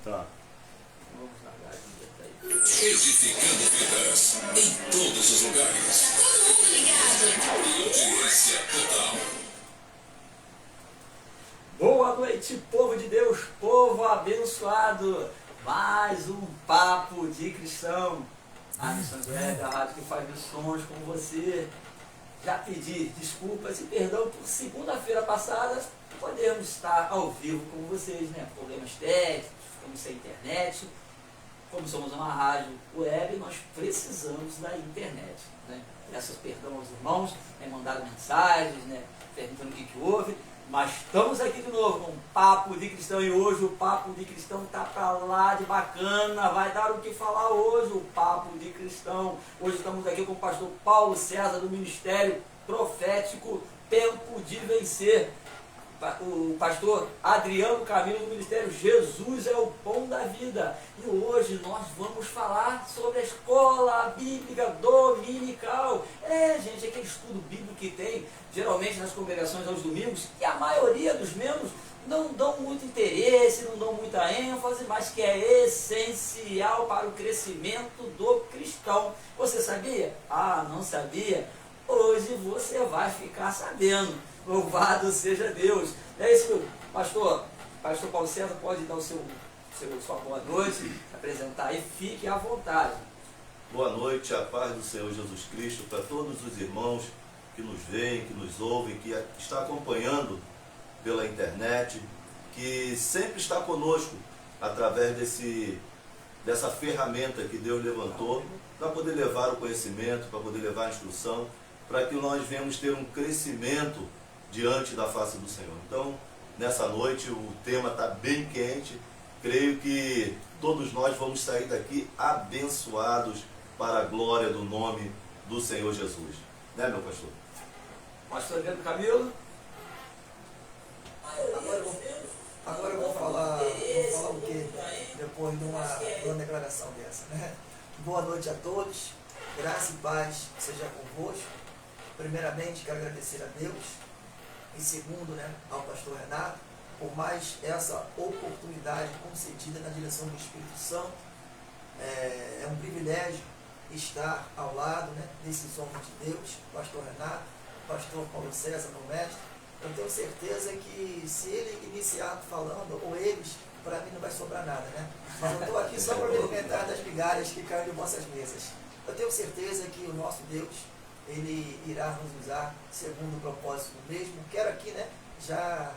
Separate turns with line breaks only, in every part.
Tá.
Vamos largar a vinheta aí.
Edificando vidas em todos os lugares.
Todo mundo ligado.
Audiência total.
Boa noite, povo de Deus, povo abençoado. Mais um Papo de Cristão. A Missões Web, a rádio que faz missões com você. Já pedi desculpas e perdão por segunda-feira passada podermos estar ao vivo com vocês, né? Problemas técnicos, ficamos sem internet. Como somos uma rádio web, nós precisamos da internet, né? Peço perdão aos irmãos, mandaram mensagens, né? Perguntando o que houve. Mas estamos aqui de novo com um Papo de Cristão e hoje o Papo de Cristão está para lá de bacana, vai dar o que falar hoje o Papo de Cristão. Hoje estamos aqui com o pastor Paulo César do Ministério Profético Tempo de Vencer. O pastor Adriano Camilo do Ministério Jesus é o Pão da Vida. E hoje nós vamos falar sobre a escola bíblica dominical. Gente, aquele estudo bíblico que tem geralmente nas congregações aos domingos, que a maioria dos membros não dão muito interesse, não dão muita ênfase, mas que é essencial para o crescimento do cristão. Você sabia? Ah, não sabia? Hoje você vai ficar sabendo. Louvado seja Deus. É isso, pastor Paulo César, pode dar sua boa noite, apresentar aí, fique à vontade.
Boa noite, a paz do Senhor Jesus Cristo para todos os irmãos que nos veem, que nos ouvem, que está acompanhando pela internet, que sempre está conosco através dessa ferramenta que Deus levantou para poder levar o conhecimento, para poder levar a instrução, para que nós venhamos ter um crescimento diante da face do Senhor. Então, nessa noite o tema está bem quente. Creio que todos nós vamos sair daqui abençoados para a glória do nome do Senhor Jesus. Né, meu pastor?
Pastor Adriano Camilo.
Agora eu vou falar o quê? Depois de uma declaração dessa, né? Boa noite a todos. Graça e paz seja convosco. Primeiramente, quero agradecer a Deus. E segundo, né, ao pastor Renato, por mais essa oportunidade concedida na direção do Espírito Santo. É um privilégio estar ao lado, né, desses homens de Deus, pastor Renato, pastor Paulo César, meu mestre. Eu tenho certeza que se ele iniciar falando, ou eles, para mim não vai sobrar nada, né? Mas eu estou aqui só para me alimentar das migalhas que caem de vossas mesas. Eu tenho certeza que o nosso Deus, Ele irá nos usar segundo o propósito mesmo. Quero aqui, né, já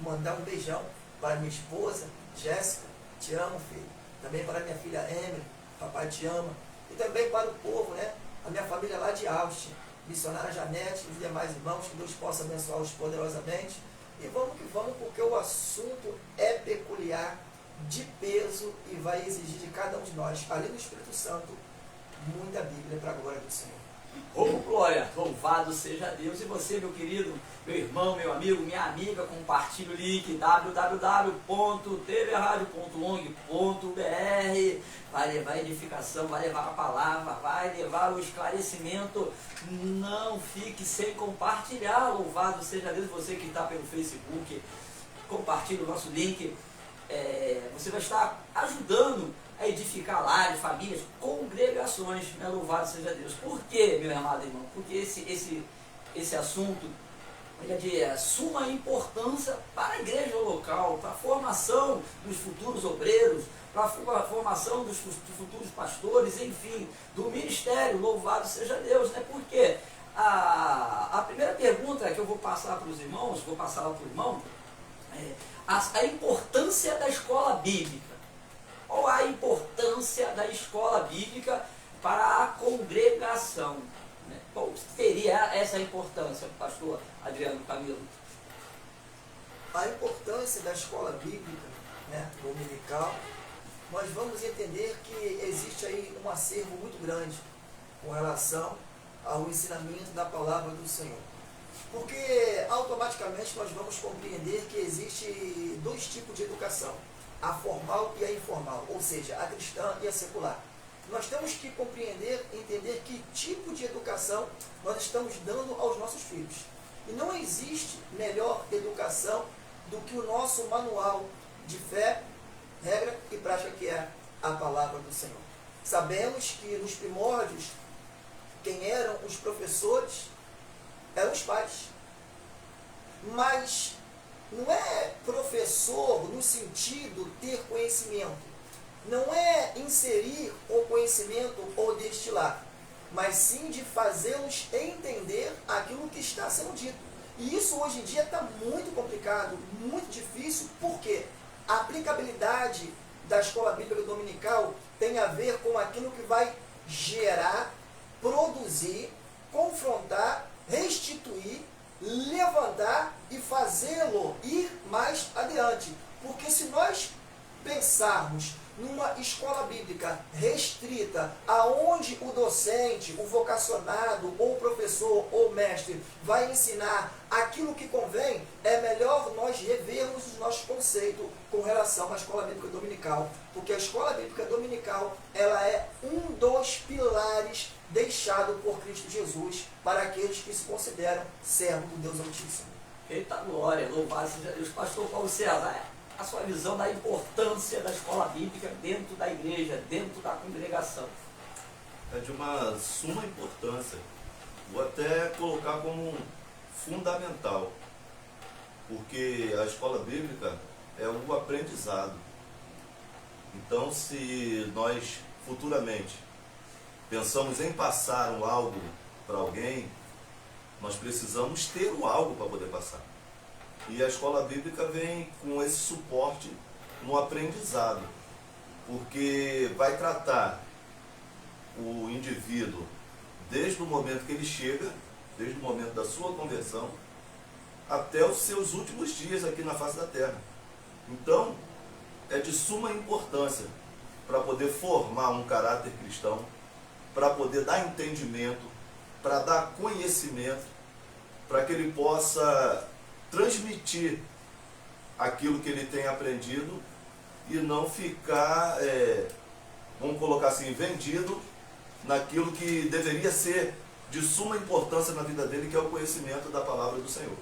mandar um beijão para minha esposa, Jéssica, te amo, filho. Também para minha filha Emily, papai te ama. E também para o povo, né, a minha família lá de Austin, missionária Janete e os demais irmãos, que Deus possa abençoá-los poderosamente. E vamos que vamos, porque o assunto é peculiar, de peso e vai exigir de cada um de nós, além do Espírito Santo, muita Bíblia para a glória do Senhor.
Glória, louvado seja Deus. E você, meu querido, meu irmão, meu amigo, minha amiga, compartilhe o link www.tvradio.ong.br. Vai levar a edificação, vai levar a palavra, vai levar o esclarecimento. Não fique sem compartilhar. Louvado seja Deus. Você que está pelo Facebook, compartilhe o nosso link. Você vai estar ajudando a edificar lares, famílias, congregações, né? Louvado seja Deus. Por quê, meu amado irmão? Porque esse assunto é de suma importância para a igreja local, para a formação dos futuros obreiros, para a formação dos futuros pastores, enfim, do ministério. Louvado seja Deus, né? Porque a primeira pergunta que eu vou passar para os irmãos, vou passar lá para o irmão, a importância da escola bíblica. Qual a importância da escola bíblica para a congregação? Qual seria essa importância, pastor Adriano Camilo?
A importância da escola bíblica, né, dominical, nós vamos entender que existe aí um acervo muito grande com relação ao ensinamento da palavra do Senhor. Porque automaticamente nós vamos compreender que existe dois tipos de educação, a formal e a informal, ou seja, a cristã e a secular. Nós temos que compreender, entender que tipo de educação nós estamos dando aos nossos filhos. E não existe melhor educação do que o nosso manual de fé, regra e prática Sabemos que nos primórdios, quem eram os professores eram os pais. Mas não é professor no sentido ter conhecimento. Não é inserir o conhecimento ou destilar, mas sim de fazê-los entender aquilo que está sendo dito. E isso hoje em dia está muito complicado, muito difícil, porque a aplicabilidade da escola bíblica dominical tem a ver com aquilo que vai gerar, produzir, confrontar, restituir, levantar e fazê-lo ir mais adiante. Porque se nós pensarmos numa escola bíblica restrita, aonde o docente, o vocacionado, ou o professor, ou o mestre vai ensinar aquilo que convém, é melhor nós revermos os nossos conceitos com relação à escola bíblica dominical, porque a escola bíblica dominical, ela é um dos pilares deixado por Cristo Jesus para aqueles que se consideram servos do Deus Altíssimo.
Eita glória, louvado seja Deus. Pastor Paulo César, a sua visão da importância da escola bíblica dentro da igreja, dentro da congregação?
É de uma suma importância. Vou até colocar como fundamental, porque a escola bíblica é o aprendizado. Então, se nós futuramente pensamos em passar um algo para alguém, nós precisamos ter o algo para poder passar. E a escola bíblica vem com esse suporte no aprendizado, porque vai tratar o indivíduo desde o momento que ele chega, desde o momento da sua conversão, até os seus últimos dias aqui na face da terra. Então, é de suma importância para poder formar um caráter cristão, para poder dar entendimento, para dar conhecimento, para que ele possa transmitir aquilo que ele tem aprendido e não ficar, vamos colocar assim, vendido naquilo que deveria ser de suma importância na vida dele, que é o conhecimento da palavra do Senhor.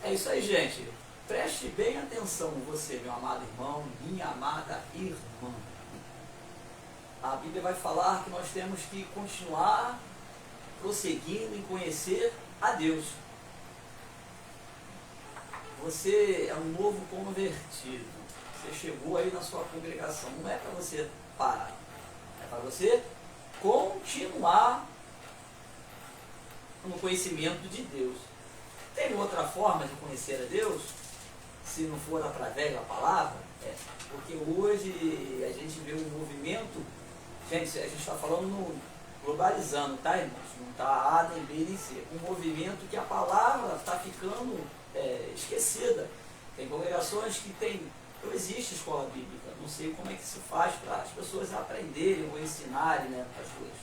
É isso aí, gente. Preste bem atenção, você, meu amado irmão, minha amada irmã. A Bíblia vai falar que nós temos que continuar prosseguindo em conhecer a Deus. Você é um novo convertido. Você chegou aí na sua congregação. Não é para você parar. É para você continuar no conhecimento de Deus. Tem outra forma de conhecer a Deus? Se não for através da palavra? Porque hoje a gente vê um movimento. Gente, a gente está falando globalizando, tá, irmãos? Não está A, nem B, nem C. Um movimento que a palavra está ficando esquecida. Tem congregações que não existe escola bíblica. Não sei como é que se faz para as pessoas aprenderem ou ensinarem, né, as coisas.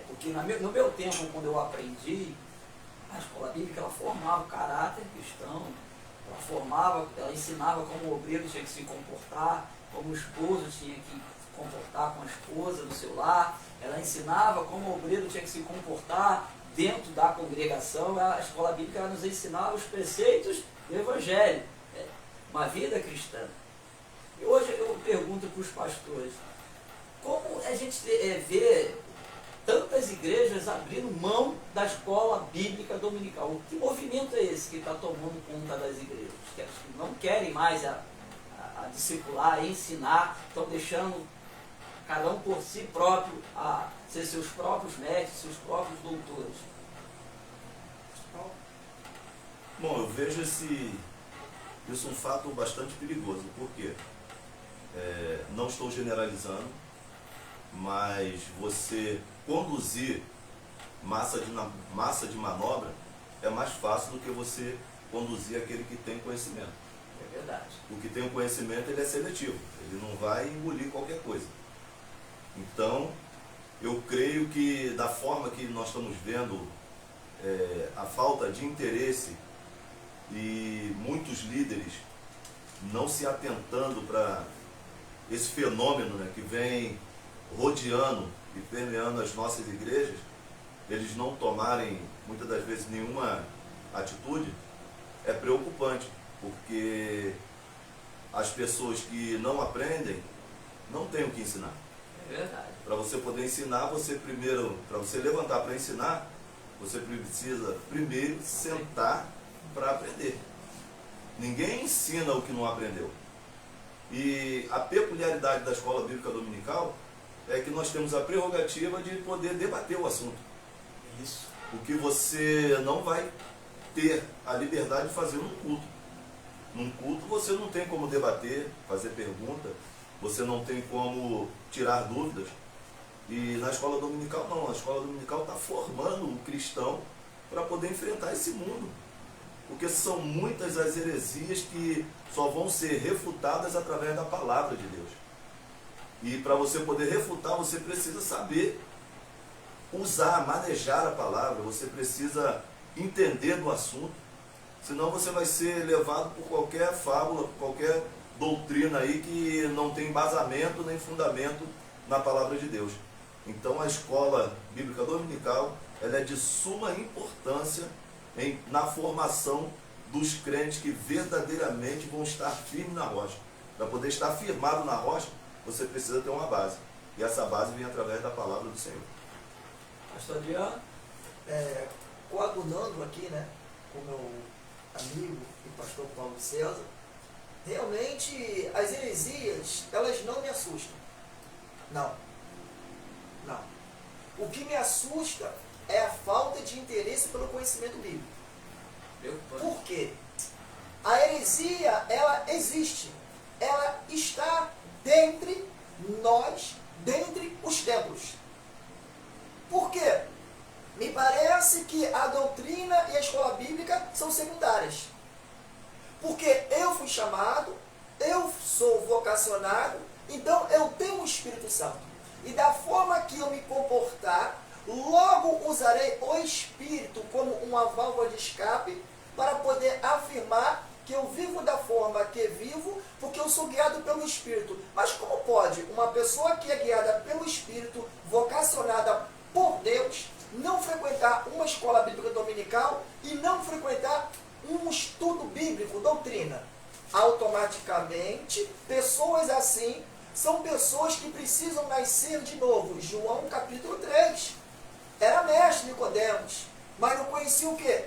Porque no meu tempo, quando eu aprendi, a escola bíblica ela formava o caráter cristão, ela ensinava como o obreiro tinha que se comportar, como o esposo tinha que se comportar com a esposa no seu lar, ela ensinava como o obreiro tinha que se comportar dentro da congregação. A escola bíblica ela nos ensinava os preceitos do Evangelho, uma vida cristã. E hoje eu pergunto para os pastores, como a gente vê tantas igrejas abrindo mão da escola bíblica dominical? Que movimento é esse que está tomando conta das igrejas? Que não querem mais a discipular, a ensinar, estão deixando cada um por si próprio a ser seus próprios mestres, seus próprios doutores.
Bom, eu vejo isso um fato bastante perigoso, porque não estou generalizando, mas você conduzir massa de manobra é mais fácil do que você conduzir aquele que tem conhecimento.
É verdade.
O que tem o conhecimento, ele é seletivo, ele não vai engolir qualquer coisa. Então, eu creio que da forma que nós estamos vendo a falta de interesse e muitos líderes não se atentando para esse fenômeno, né, que vem rodeando e permeando as nossas igrejas, eles não tomarem muitas das vezes nenhuma atitude, é preocupante, porque as pessoas que não aprendem não têm o que ensinar.
É verdade.
Para você poder ensinar, você primeiro, para você levantar para ensinar, você precisa primeiro sentar para aprender. Ninguém ensina o que não aprendeu. E a peculiaridade da escola bíblica dominical é que nós temos a prerrogativa de poder debater o assunto.
Isso.
O que você não vai ter a liberdade de fazer num culto. Num culto você não tem como debater, fazer pergunta, você não tem como tirar dúvidas. E na escola dominical não, a escola dominical está formando o cristão para poder enfrentar esse mundo. Porque são muitas as heresias que só vão ser refutadas através da palavra de Deus. E para você poder refutar, você precisa saber usar, manejar a palavra, você precisa entender do assunto, senão você vai ser levado por qualquer fábula, por qualquer doutrina aí que não tem embasamento nem fundamento na palavra de Deus. Então a escola bíblica dominical, ela é de suma importância na formação dos crentes que verdadeiramente vão estar firmes na rocha. Para poder estar firmado na rocha, você precisa ter uma base. E essa base vem através da palavra do Senhor.
Pastor Adriano?
Coadunando aqui, né, com o meu amigo e pastor Paulo César, realmente as heresias, elas não me assustam. Não. O que me assusta é a falta de interesse pelo conhecimento bíblico. Por quê? A heresia, ela existe. Ela está dentre nós, dentre os templos. Por quê? Me parece que a doutrina e a escola bíblica são secundárias. Porque eu fui chamado, eu sou vocacionado, então eu tenho o Espírito Santo. E da forma que eu me comportar, logo usarei o Espírito como uma válvula de escape para poder afirmar que eu vivo da forma que vivo, porque eu sou guiado pelo Espírito. Mas como pode uma pessoa que é guiada pelo Espírito, vocacionada por Deus, não frequentar uma escola bíblica dominical e não frequentar um estudo bíblico, doutrina? Automaticamente, pessoas assim são pessoas que precisam nascer de novo. João capítulo 3. Era mestre Nicodemos, mas não conhecia o quê?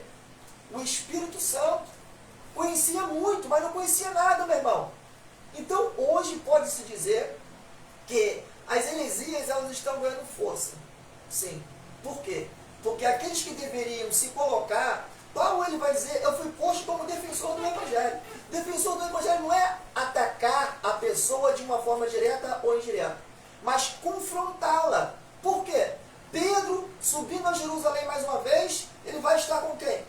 O Espírito Santo. Conhecia muito, mas não conhecia nada, meu irmão. Então, hoje pode-se dizer que as heresias, elas estão ganhando força. Sim. Por quê? Porque aqueles que deveriam se colocar, Paulo ele vai dizer, eu fui posto como defensor do Evangelho. Defensor do Evangelho não é atacar a pessoa de uma forma direta ou indireta, mas confrontá-la. Por quê? Pedro, subindo a Jerusalém mais uma vez, ele vai estar com quem?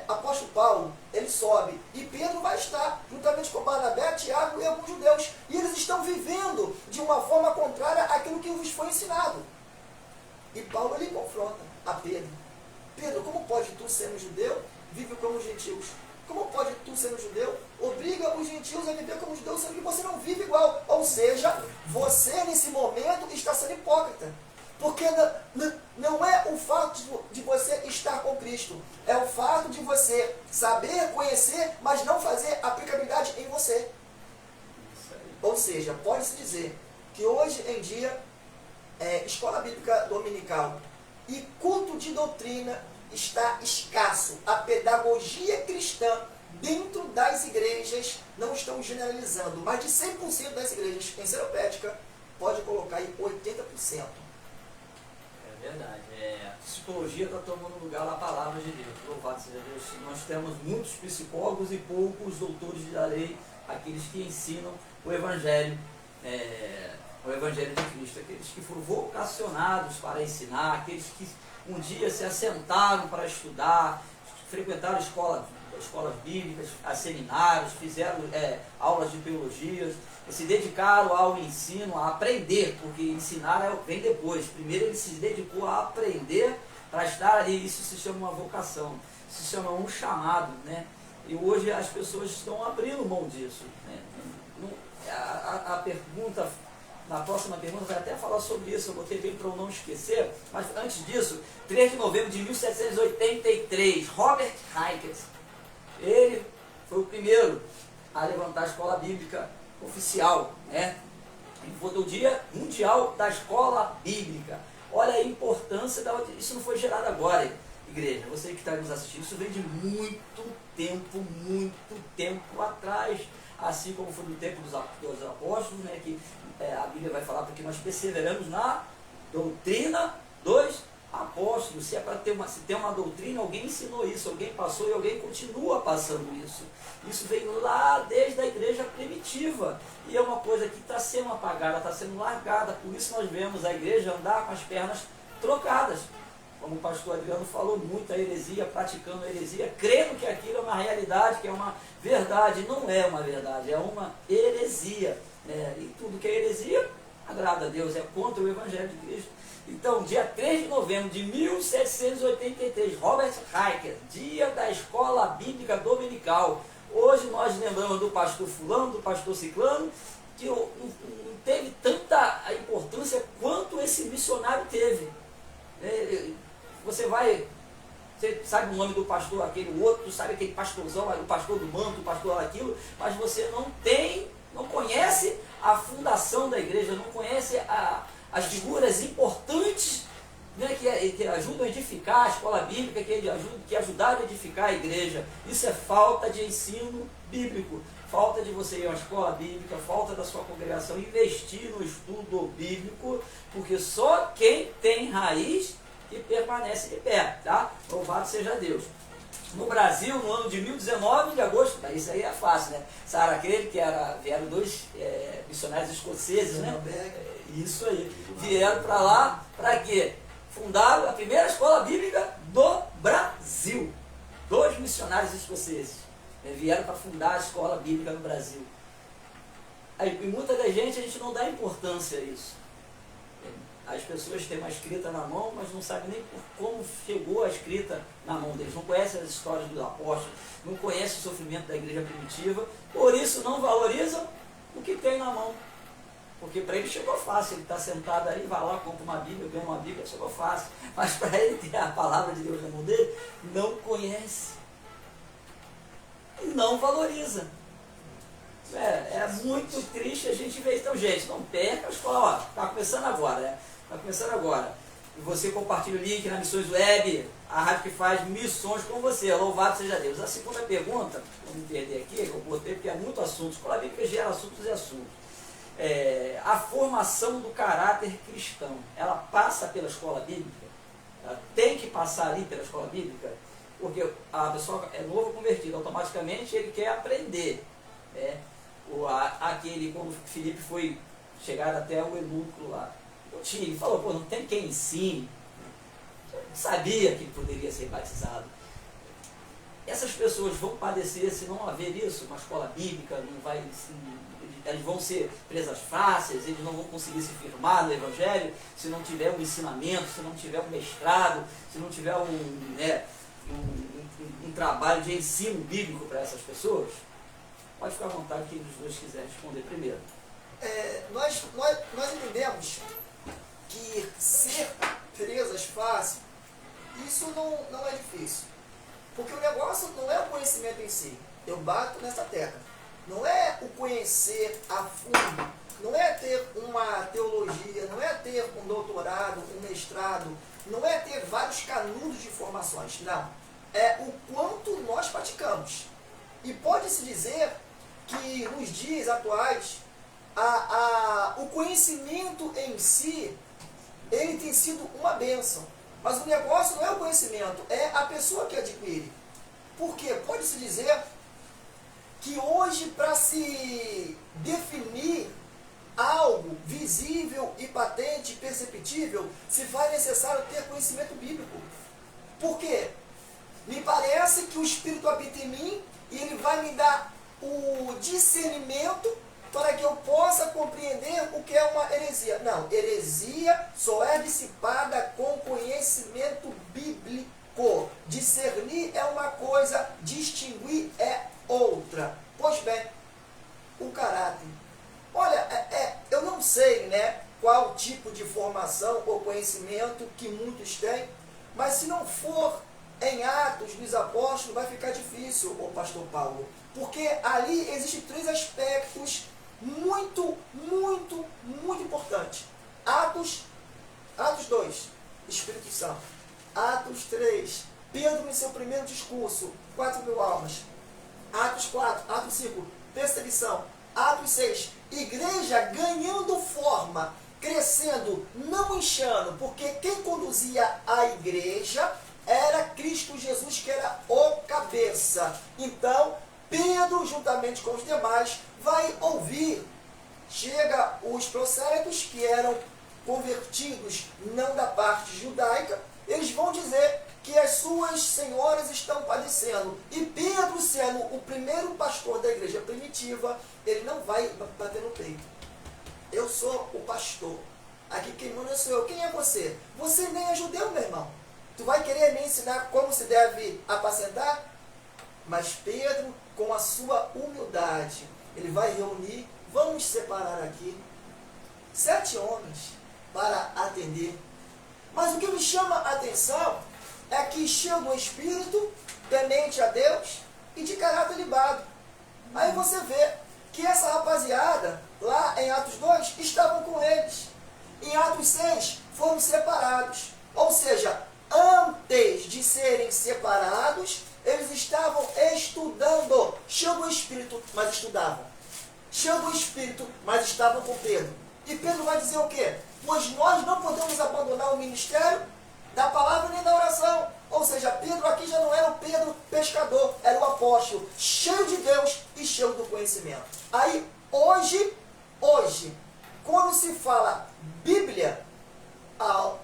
Apóstolo Paulo, ele sobe. E Pedro vai estar juntamente com Barnabé, Tiago e alguns judeus. E eles estão vivendo de uma forma contrária àquilo que vos foi ensinado. E Paulo ele confronta a Pedro. Pedro, como pode tu, sendo judeu, vive como os gentios? Como pode tu, sendo judeu, obriga os gentios a viver como judeus, sendo que você não vive igual? Ou seja, você nesse momento está sendo hipócrita. Porque não é o fato de você estar com Cristo, é o fato de você saber, conhecer, mas não fazer aplicabilidade em você. Ou seja, pode-se dizer que hoje em dia, escola bíblica dominical e culto de doutrina está escasso. A pedagogia cristã dentro das igrejas, não estão generalizando, mas de 100% das igrejas em Seropédica, pode colocar aí 80%.
É verdade. A psicologia está tomando lugar na palavra de Deus. Louvado seja Deus. Nós temos muitos psicólogos e poucos doutores da lei, aqueles que ensinam o Evangelho de Cristo, aqueles que foram vocacionados para ensinar, aqueles que um dia se assentaram para estudar, frequentaram escolas bíblicas, seminários, fizeram aulas de teologia, se dedicaram ao ensino, a aprender, porque ensinar vem depois. Primeiro ele se dedicou a aprender para estar ali. Isso se chama uma vocação, se chama um chamado, né? E hoje as pessoas estão abrindo mão disso, né? Na próxima pergunta vai até falar sobre isso, eu botei bem para eu não esquecer, mas antes disso, 3 de novembro de 1783, Robert Heinkel, ele foi o primeiro a levantar a escola bíblica oficial, né? do Dia Mundial da Escola Bíblica. Olha a importância, isso não foi gerado agora, igreja, você que está nos assistindo, isso vem de muito tempo atrás, assim como foi no tempo dos apóstolos, né, que a Bíblia vai falar porque nós perseveramos na doutrina dos apóstolos. Se é para ter se tem uma doutrina, alguém ensinou isso, alguém passou e alguém continua passando isso. Isso veio lá desde a igreja primitiva e é uma coisa que está sendo apagada, está sendo largada. Por isso nós vemos a igreja andar com as pernas trocadas. Como o pastor Adriano falou, muita heresia, praticando heresia, crendo que aquilo é uma realidade, que é uma verdade. Não é uma verdade, é uma heresia. E tudo que é heresia agrada a Deus, é contra o Evangelho de Cristo. Então, dia 3 de novembro de 1783, Robert Riker, Dia da Escola Bíblica Dominical. Hoje nós lembramos do pastor fulano, do pastor ciclano, que não teve tanta importância quanto esse missionário teve. Você sabe o nome do pastor, aquele outro, sabe aquele pastorzão, o pastor do manto, o pastor aquilo, mas você não conhece a fundação da igreja, não conhece as figuras importantes, né, que ajudam a edificar a escola bíblica, que ajudaram a edificar a igreja. Isso é falta de ensino bíblico, falta de você ir à escola bíblica, falta da sua congregação investir no estudo bíblico, porque só quem tem raiz que permanece de pé, tá? Louvado seja Deus. No Brasil, no ano de 1019 de agosto, isso aí é fácil, né? Sarah Crane, vieram dois missionários escoceses, né? Isso aí. Vieram para lá, para quê? Fundaram a primeira escola bíblica do Brasil. Dois missionários escoceses vieram para fundar a escola bíblica no Brasil. Aí, e muita da gente, a gente não dá importância a isso. As pessoas têm uma escrita na mão, mas não sabem nem como chegou a escrita na mão deles. Não conhecem as histórias dos apóstolos, não conhecem o sofrimento da igreja primitiva, por isso não valorizam o que tem na mão. Porque para ele chegou fácil, ele está sentado aí, vai lá, compra uma Bíblia, ganha uma Bíblia, chegou fácil. Mas para ele ter a palavra de Deus na mão dele, não conhece. E não valoriza. É muito triste a gente ver. Então, gente, não perca a escola. Está começando agora, né? Está começando agora. E você compartilha o link na Missões Web, a rádio que faz missões com você. Louvado seja Deus. A segunda pergunta, vou me perder aqui, que eu botei porque é muito assunto. Escola Bíblica gera assuntos e assuntos. A formação do caráter cristão, ela passa pela escola bíblica? Ela tem que passar ali pela escola bíblica? Porque a pessoa é novo convertido, automaticamente ele quer aprender. Quando Filipe foi chegar até o eunuco lá, ele falou, não tem quem ensine. Eu sabia que ele poderia ser batizado. Essas pessoas vão padecer se não haver isso, uma escola bíblica, elas vão ser presas fáceis, eles não vão conseguir se firmar no Evangelho, se não tiver um ensinamento, se não tiver um mestrado, se não tiver um trabalho de ensino bíblico para essas pessoas. Pode ficar à vontade quem dos dois quiser responder primeiro.
Nós entendemos que ser presas fácil, isso não é difícil. Porque o negócio não é o conhecimento em si. Eu bato nessa tecla. Não é o conhecer a fundo. Não é ter uma teologia, não é ter um doutorado, um mestrado, não é ter vários canudos de informações. Não. É o quanto nós praticamos. E pode-se dizer que nos dias atuais, o conhecimento em si, ele tem sido uma bênção. Mas o negócio não é o conhecimento, é a pessoa que adquire. Por quê? Pode-se dizer que hoje, para se definir algo visível e patente, perceptível, se faz necessário ter conhecimento bíblico. Por quê? Me parece que o Espírito habita em mim e ele vai me dar o discernimento para que eu possa compreender o que é uma heresia. Não, heresia só é dissipada com conhecimento bíblico. Discernir é uma coisa, distinguir é outra. Pois bem, o caráter. Olha, eu não sei, né, qual tipo de formação ou conhecimento que muitos têm, mas se não for em Atos dos Apóstolos, vai ficar difícil, o pastor Paulo. Porque ali existem três aspectos muito igreja ganhando forma, crescendo, não inchando, porque quem conduzia a igreja era Cristo Jesus, que era o cabeça. Então, Pedro, juntamente com os demais, vai ouvir. Chega os prossélitos, que eram convertidos não da parte judaica, eles vão dizer que as suas senhoras estão padecendo. E Pedro, sendo o primeiro pastor da igreja primitiva, ele não vai bater no peito. Eu sou o pastor. Aqui quem manda sou eu. Quem é você? Você nem é judeu, meu irmão. Tu vai querer me ensinar como se deve apacentar? Mas Pedro, com a sua humildade, ele vai reunir, vamos separar aqui, 7 homens para atender. Mas o que me chama a atenção é que chega um espírito temente a Deus e de caráter libado. Aí você vê que essa rapaziada, lá em Atos 2, estavam com eles. Em Atos 6, foram separados. Ou seja, antes de serem separados, eles estavam estudando. Chega o Espírito, mas estudavam. Chega o Espírito, mas estavam com Pedro. E Pedro vai dizer o quê? Pois nós não podemos abandonar o ministério da palavra nem da oração. Ou seja, Pedro aqui já não era o Pedro pescador, era o apóstolo, cheio de Deus e cheio do conhecimento. Aí, hoje, quando se fala Bíblia,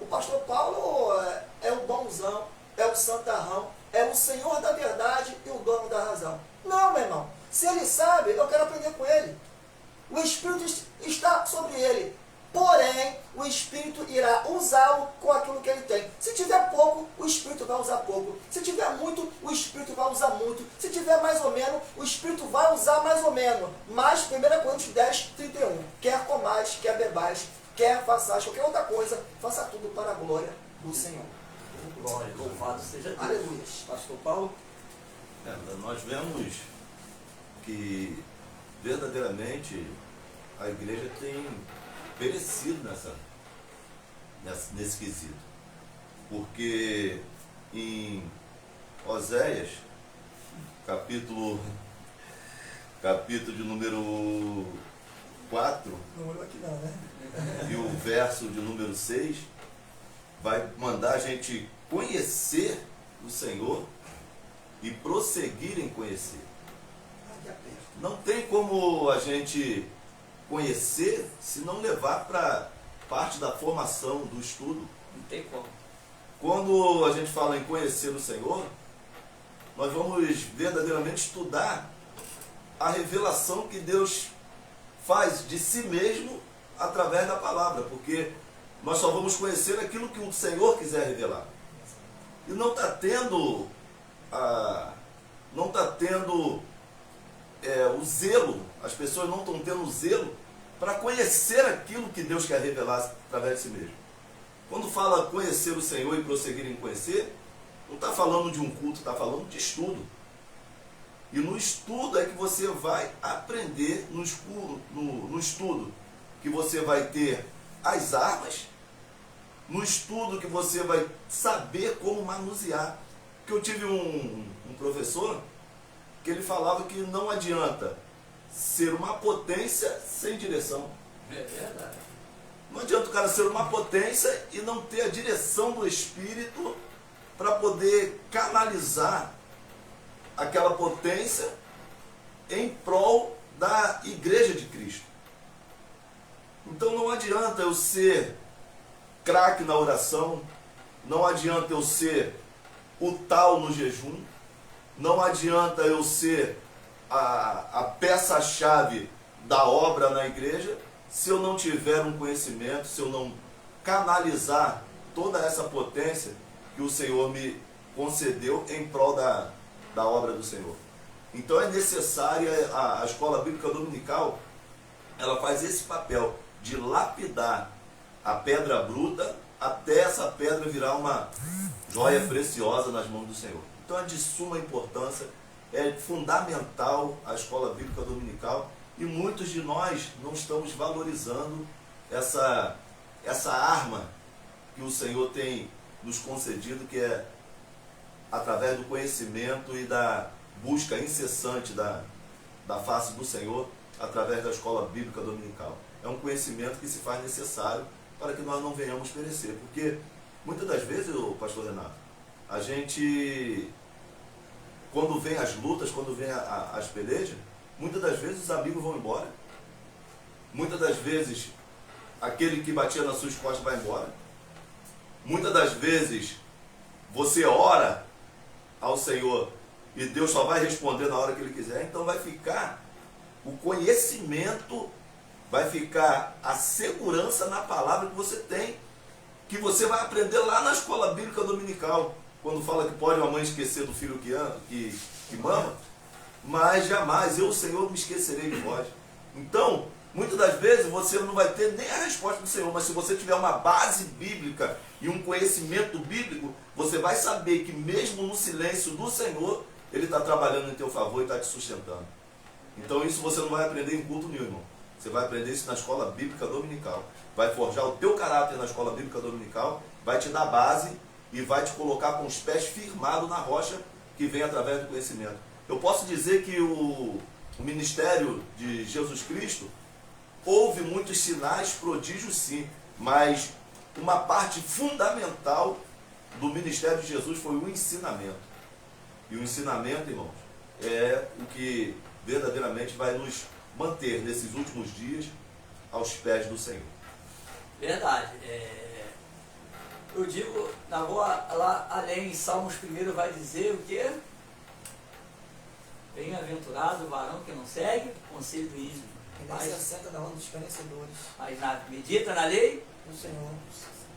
o pastor Paulo é o bonzão, é o santarrão, é o Senhor da verdade e o dono da razão. Não, meu irmão. Se ele sabe, eu quero aprender com ele. O Espírito está sobre ele. Porém, o Espírito irá usá-lo com aquilo que ele tem. Se tiver pouco, o Espírito vai usar pouco. Se tiver muito, o Espírito vai usar muito. Se tiver mais ou menos, o Espírito vai usar mais ou menos. Mas, 1 Coríntios 10, 31. Quer comais, quer bebais, quer façais qualquer outra coisa, faça tudo para a glória do Senhor.
Glória, louvado seja Deus.
Aleluia.
Pastor Paulo?
Nós vemos que verdadeiramente a igreja tem perecido nesse quesito. Porque em Oséias, capítulo de número 4,
Não olhou aqui não, né?
e o verso de número 6, vai mandar a gente conhecer o Senhor e prosseguir em conhecer.
Aqui aperto.
Não tem como a gente conhecer se não levar para parte da formação, do estudo.
Não tem como.
Quando a gente fala em conhecer o Senhor, nós vamos verdadeiramente estudar a revelação que Deus faz de si mesmo através da palavra, porque nós só vamos conhecer aquilo que o Senhor quiser revelar. E não está tendo o zelo, as pessoas não estão tendo o zelo para conhecer aquilo que Deus quer revelar através de si mesmo. Quando fala conhecer o Senhor e prosseguir em conhecer, não está falando de um culto, está falando de estudo. E no estudo é que você vai aprender, no estudo que você vai ter as armas, no estudo que você vai saber como manusear. Porque eu tive um professor que ele falava que não adianta ser uma potência sem direção.
É verdade.
Não adianta o cara ser uma potência e não ter a direção do Espírito para poder canalizar aquela potência em prol da Igreja de Cristo. Então não adianta eu ser craque na oração, não adianta eu ser o tal no jejum, não adianta eu ser a peça-chave da obra na igreja, se eu não tiver um conhecimento, se eu não canalizar toda essa potência que o Senhor me concedeu em prol da obra do Senhor. Então é necessária a escola bíblica dominical, ela faz esse papel de lapidar a pedra bruta até essa pedra virar uma joia preciosa nas mãos do Senhor. Então é de suma importância, é fundamental a escola bíblica dominical, e muitos de nós não estamos valorizando essa arma que o Senhor tem nos concedido, que é através do conhecimento e da busca incessante da face do Senhor, através da escola bíblica dominical. É um conhecimento que se faz necessário para que nós não venhamos perecer. Porque muitas das vezes, pastor Renato, a gente, quando vem as lutas, quando vem as pelejas, muitas das vezes os amigos vão embora. Muitas das vezes aquele que batia nas suas costas vai embora. Muitas das vezes você ora ao Senhor e Deus só vai responder na hora que Ele quiser. Então vai ficar o conhecimento, vai ficar a segurança na palavra que você tem, que você vai aprender lá na escola bíblica dominical, quando fala que pode uma mãe esquecer do filho que mama, mas jamais eu, o Senhor, me esquecerei de vós. Então, muitas das vezes você não vai ter nem a resposta do Senhor, mas se você tiver uma base bíblica e um conhecimento bíblico, você vai saber que mesmo no silêncio do Senhor, Ele está trabalhando em teu favor e está te sustentando. Então isso você não vai aprender em culto nenhum, irmão. Você vai aprender isso na escola bíblica dominical. Vai forjar o teu caráter na escola bíblica dominical, vai te dar base e vai te colocar com os pés firmados na rocha que vem através do conhecimento. Eu posso dizer que o ministério de Jesus Cristo, houve muitos sinais, prodígios sim, mas uma parte fundamental do ministério de Jesus foi o ensinamento. E o ensinamento, irmãos, é o que verdadeiramente vai nos manter nesses últimos dias aos pés do Senhor.
Verdade. Eu digo, na boa, lá além em Salmos 1 vai dizer o quê? Bem-aventurado o varão que não segue o conselho do ímpio,
E nem se assenta na onda dos escarnecedores.
mas medita na lei
O Senhor.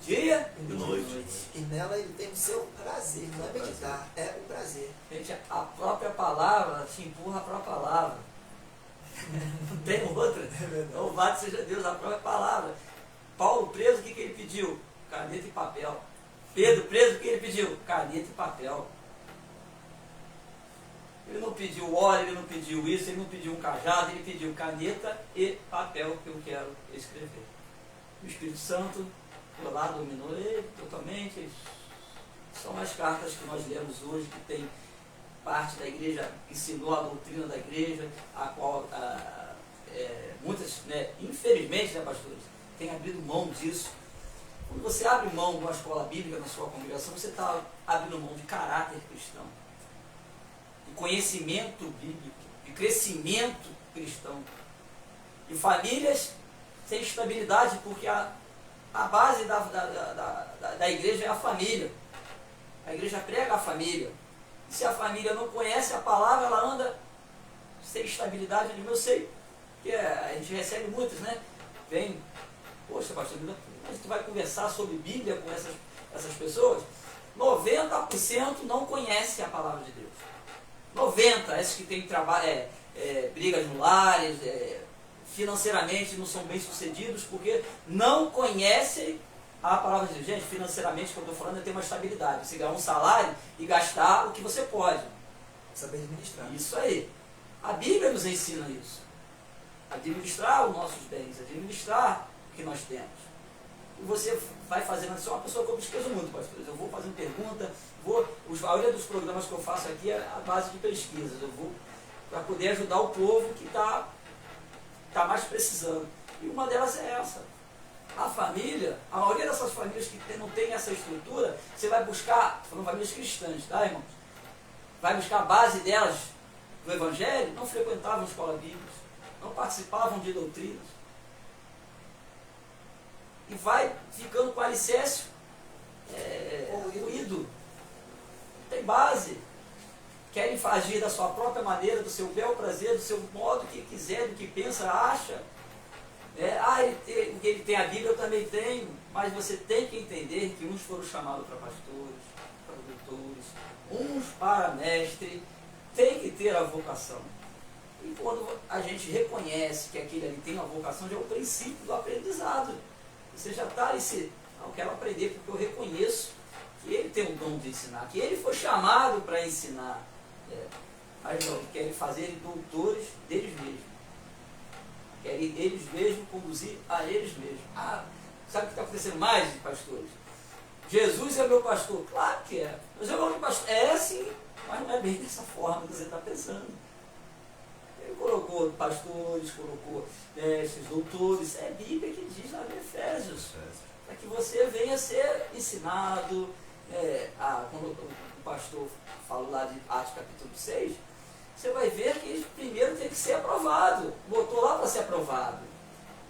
dia
E
e
noite.
E nela Ele tem o seu prazer. Não é meditar, é o prazer.
Gente, a própria palavra te empurra para a palavra. Não tem outra. Louvado seja Deus, a própria palavra. Paulo preso, o que ele pediu? Caneta e papel. Pedro preso, o que ele pediu? Caneta e papel. Ele não pediu óleo, ele não pediu isso, ele não pediu um cajado, ele pediu caneta e papel que eu quero escrever. O Espírito Santo foi lá, dominou ele totalmente. São as cartas que nós lemos hoje, que tem parte da igreja, ensinou a doutrina da igreja, a qual muitas, infelizmente, pastores, têm abrido mão disso. Quando você abre mão de uma escola bíblica na sua congregação, você está abrindo mão de caráter cristão, de conhecimento bíblico, de crescimento cristão, de famílias sem estabilidade, porque a base da igreja é a família. A igreja prega a família. E se a família não conhece a palavra, ela anda sem estabilidade. Eu sei que a gente recebe muitos, Vem, poxa, pastor, mas tu vai conversar sobre Bíblia com essas pessoas? 90% não conhece a palavra de Deus. 90%, esses que têm trabalho, brigas no lares, financeiramente não são bem sucedidos porque não conhecem a palavra de Deus. Gente, financeiramente, o que eu estou falando é ter uma estabilidade. Você ganhar um salário e gastar o que você pode.
Saber administrar.
Isso aí. A Bíblia nos ensina isso. Administrar os nossos bens, administrar o que nós temos. E você vai fazendo, você é uma pessoa que eu pesquiso muito, pastores. Eu vou fazendo pergunta, a maioria dos programas que eu faço aqui é a base de pesquisas. Eu vou para poder ajudar o povo que está mais precisando. E uma delas é essa. A família, a maioria dessas famílias que não tem essa estrutura, você vai buscar, foram famílias cristãs, tá, irmãos? Vai buscar a base delas do Evangelho, não frequentavam escola bíblica, não participavam de doutrinas. E vai ficando com alicerce ruído. Não tem base. Querem agir da sua própria maneira, do seu bel prazer, do seu modo que quiser, do que pensa, acha. Ele tem a Bíblia, eu também tenho, mas você tem que entender que uns foram chamados para pastores, para doutores, uns para mestre, tem que ter a vocação. E quando a gente reconhece que aquele ali tem uma vocação, já é o princípio do aprendizado. Você já está eu quero aprender porque eu reconheço que ele tem o dom de ensinar, que ele foi chamado para ensinar. Mas não, querem fazer doutores deles mesmos. Querem eles mesmos conduzir a eles mesmos. Sabe o que está acontecendo mais, pastores? Jesus é meu pastor. Claro que é. Mas eu gosto de pastor. É sim, mas não é bem dessa forma que você está pensando. Ele colocou pastores, colocou mestres, doutores. É a Bíblia que diz lá em Efésios. Para que você venha ser ensinado. Quando o pastor falou lá de Atos capítulo 6, você vai ver que primeiro tem que ser aprovado. Botou lá para ser aprovado.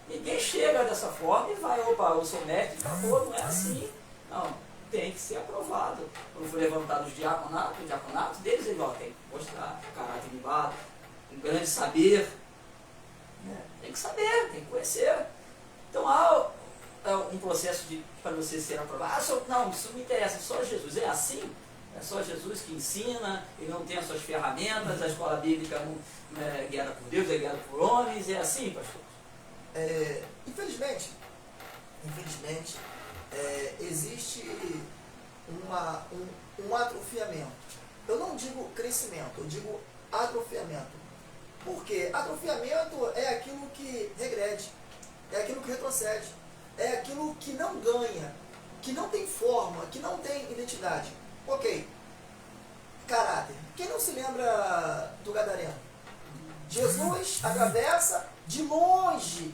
Ninguém chega dessa forma e vai, opa, eu sou mestre, acabou, não é assim. Não, tem que ser aprovado. Quando for levantado o diaconato deles, ele tem que mostrar caráter elevado, um grande saber. Tem que saber, tem que conhecer. Então há um processo para você ser aprovado. Não, isso não me interessa, só Jesus. É assim? É só Jesus que ensina, ele não tem as suas ferramentas, a escola bíblica não é guiada por Deus, é guiada por homens, é assim, pastor?
Infelizmente, existe um atrofiamento. Eu não digo crescimento, eu digo atrofiamento. Porque atrofiamento é aquilo que regrede, é aquilo que retrocede, é aquilo que não ganha, que não tem forma, que não tem identidade. Ok, caráter. Quem não se lembra do Gadareno? Jesus atravessa de longe,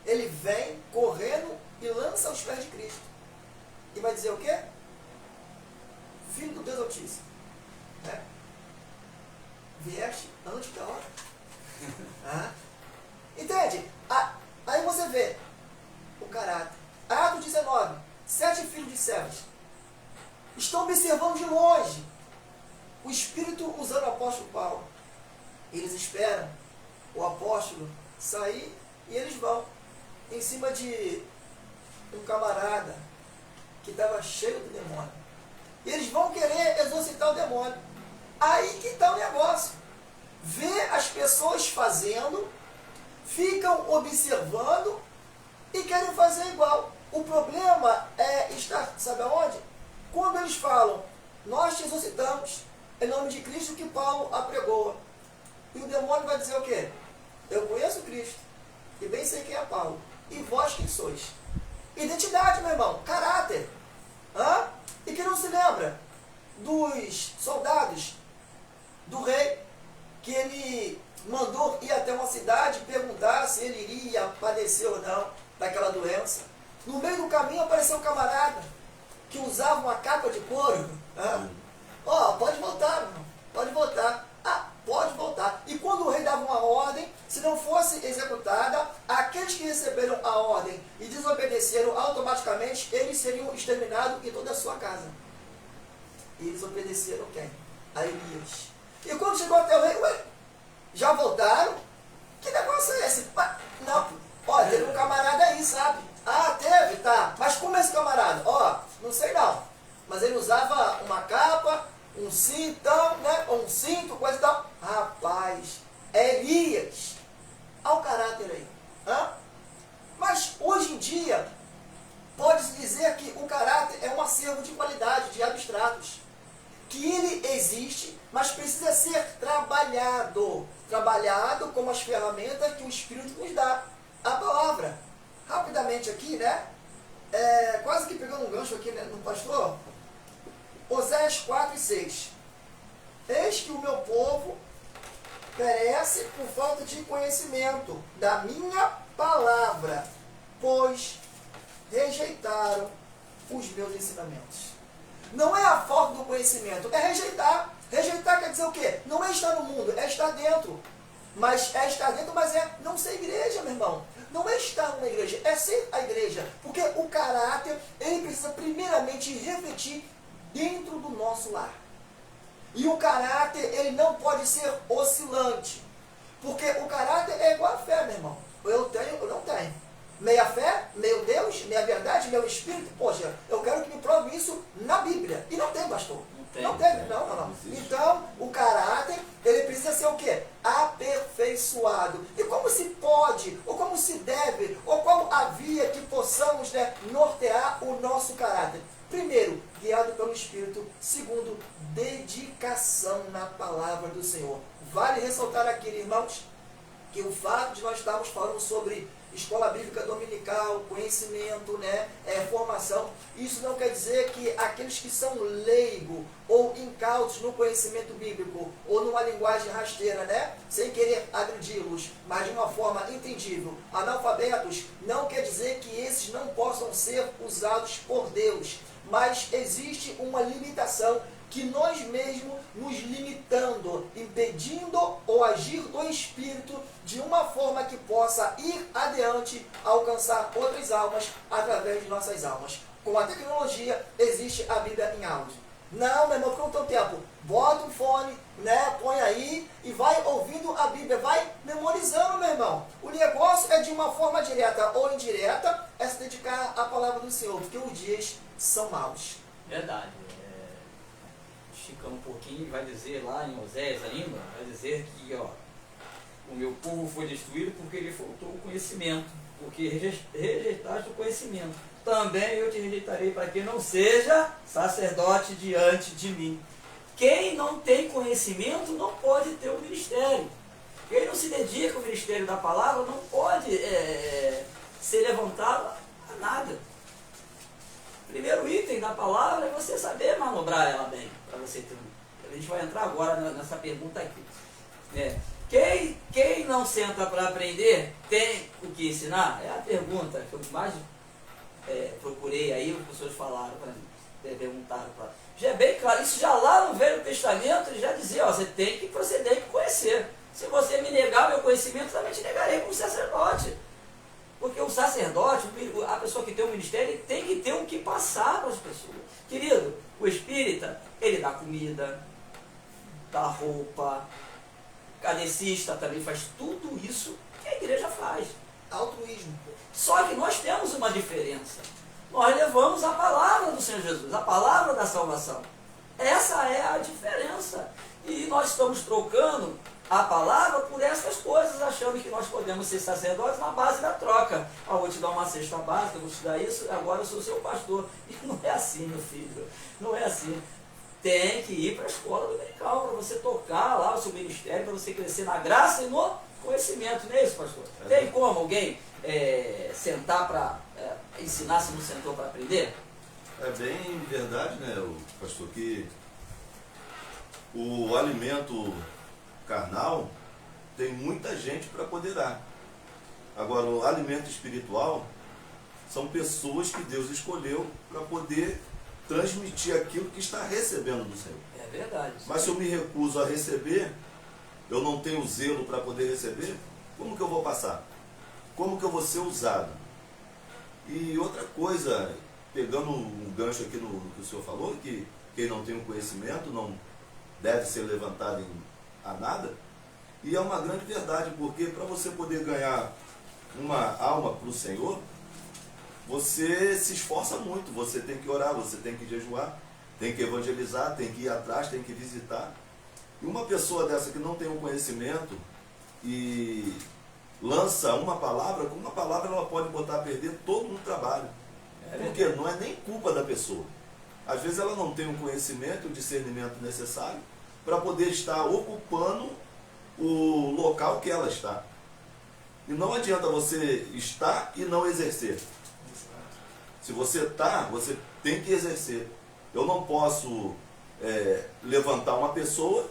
ele vem correndo e lança aos pés de Cristo. E vai dizer o quê? Filho do Deus Altíssimo. Né? Vieste antes da hora. Entende? Aí você vê o caráter. Atos 19. 7 filhos de servos estão observando de longe o Espírito usando o apóstolo Paulo. Eles esperam o apóstolo sair e eles vão em cima de um camarada que estava cheio do demônio. E eles vão querer exorcitar o demônio. Aí que está o negócio. Vê as pessoas fazendo, ficam observando e querem fazer igual. O problema está, sabe aonde? Quando eles falam, nós te exorcitamos em nome de Cristo que Paulo apregoa. E o demônio vai dizer o quê? Eu conheço Cristo e bem sei quem é Paulo. E vós quem sois? Identidade, meu irmão, caráter. E que não se lembra dos soldados do rei, que ele mandou ir até uma cidade perguntar se ele iria padecer ou não daquela doença. No meio do caminho apareceu um camarada que usava uma capa de couro. Pode voltar, meu irmão, pode voltar. Pode voltar. E quando o rei dava uma ordem, se não fosse executada, aqueles que receberam a ordem e desobedeceram automaticamente, eles seriam exterminados em toda a sua casa. E eles obedeceram quem? A Elias. E quando chegou até o rei, já voltaram? Que negócio é esse? Não, teve um camarada aí, sabe? Teve, tá. Mas como é esse camarada? Não sei não. Mas ele usava uma capa, um cintão, né? Um cinto, coisa e tal. Rapaz, Elias. Olha o caráter aí. Mas hoje em dia, pode-se dizer que o caráter é um acervo de qualidade, de abstratos. Que ele existe, mas precisa ser trabalhado. Trabalhado com as ferramentas que o Espírito nos dá. A palavra. Rapidamente aqui, né? Quase que pegando um gancho aqui, né, no pastor. Oséias 4 e 6. Eis que o meu povo perece por falta de conhecimento da minha palavra, pois rejeitaram os meus ensinamentos. Não é a falta do conhecimento, é rejeitar. Rejeitar quer dizer o quê? Não é estar no mundo, é estar dentro. Mas é estar dentro, mas é não ser igreja, meu irmão. Não é estar numa igreja, é ser a igreja. Porque o caráter, ele precisa primeiramente refletir dentro do nosso lar. E o caráter, ele não pode ser oscilante. Porque o caráter é igual a fé, meu irmão. Eu tenho, eu não tenho. Meia fé, meio Deus, meia verdade, meu espírito. Poxa, eu quero que me prove isso na Bíblia. E não tem, pastor. Não tem. Não. Então, o caráter, ele precisa ser o quê? Aperfeiçoado. E como se pode, ou como se deve, ou qual a via que possamos, né, nortear o nosso caráter? Primeiro, guiado pelo Espírito. Segundo, dedicação na palavra do Senhor. Vale ressaltar aqui, irmãos, que o fato de nós estarmos falando sobre escola bíblica dominical, conhecimento, né, formação, Isso não quer dizer que aqueles que são leigos ou incautos no conhecimento bíblico ou numa linguagem rasteira, né? Sem querer agredi-los, mas de uma forma entendível, analfabetos, não quer dizer que esses não possam ser usados por Deus. Mas existe uma limitação que nós mesmos nos limitando, impedindo o agir do Espírito de uma forma que possa ir adiante, alcançar outras almas através de nossas almas. Com a tecnologia, existe a Bíblia em áudio. Não, meu irmão, porque não tem tempo. Bota um fone, né? Põe aí e vai ouvindo a Bíblia, vai memorizando, meu irmão. O negócio é de uma forma direta ou indireta, é se dedicar à palavra do Senhor, porque os dias são maus.
Verdade. Esticando um pouquinho, vai dizer lá em Oséias ainda, vai dizer que o meu povo foi destruído porque lhe faltou o conhecimento, porque rejeitaste o conhecimento. Também eu te rejeitarei para que não seja sacerdote diante de mim. Quem não tem conhecimento não pode ter o ministério. Quem não se dedica ao ministério da palavra não pode ser levantado a nada. Primeiro item da palavra é você saber manobrar ela bem, para você ter. A gente vai entrar agora nessa pergunta aqui. Quem não senta para aprender tem o que ensinar? É a pergunta que eu mais procurei aí, as pessoas falaram para mim, perguntaram para mim. Já é bem claro, isso já lá no Velho Testamento, ele já dizia, você tem que proceder e conhecer. Se você me negar meu conhecimento, também te negarei como sacerdote. Porque o sacerdote, a pessoa que tem o ministério, ele tem que ter o que passar para as pessoas. Querido, o espírita, ele dá comida, dá roupa, o cadecista também faz tudo isso que a igreja faz.
Altruísmo.
Só que nós temos uma diferença. Nós levamos a palavra do Senhor Jesus, a palavra da salvação. Essa é a diferença. E nós estamos trocando a palavra por essas coisas, achando que nós podemos ser sacerdotes na base da troca. Eu vou te dar uma cesta básica, eu vou te dar isso, agora eu sou seu pastor. E não é assim, meu filho. Não é assim. Tem que ir para a escola dominical, para você tocar lá o seu ministério, para você crescer na graça e no conhecimento. Não é isso, pastor? Tem como alguém sentar para ensinar se não sentou para aprender?
É bem verdade, né, pastor, que o alimento carnal tem muita gente para poder dar. Agora, o alimento espiritual são pessoas que Deus escolheu para poder transmitir aquilo que está recebendo do Senhor.
É verdade.
Mas se eu me recuso a receber, eu não tenho zelo para poder receber, como que eu vou passar? Como que eu vou ser usado? E outra coisa, pegando um gancho aqui no que o senhor falou, que quem não tem um conhecimento não deve ser levantado a nada, e é uma grande verdade, porque para você poder ganhar uma alma para o Senhor, você se esforça muito, você tem que orar, você tem que jejuar, tem que evangelizar, tem que ir atrás, tem que visitar. E uma pessoa dessa que não tem um conhecimento e lança uma palavra, com uma palavra ela pode botar a perder todo um trabalho. Porque não é nem culpa da pessoa. Às vezes ela não tem um conhecimento, o discernimento necessário para poder estar ocupando o local que ela está. E não adianta você estar e não exercer. Se você está, você tem que exercer. Eu não posso levantar uma pessoa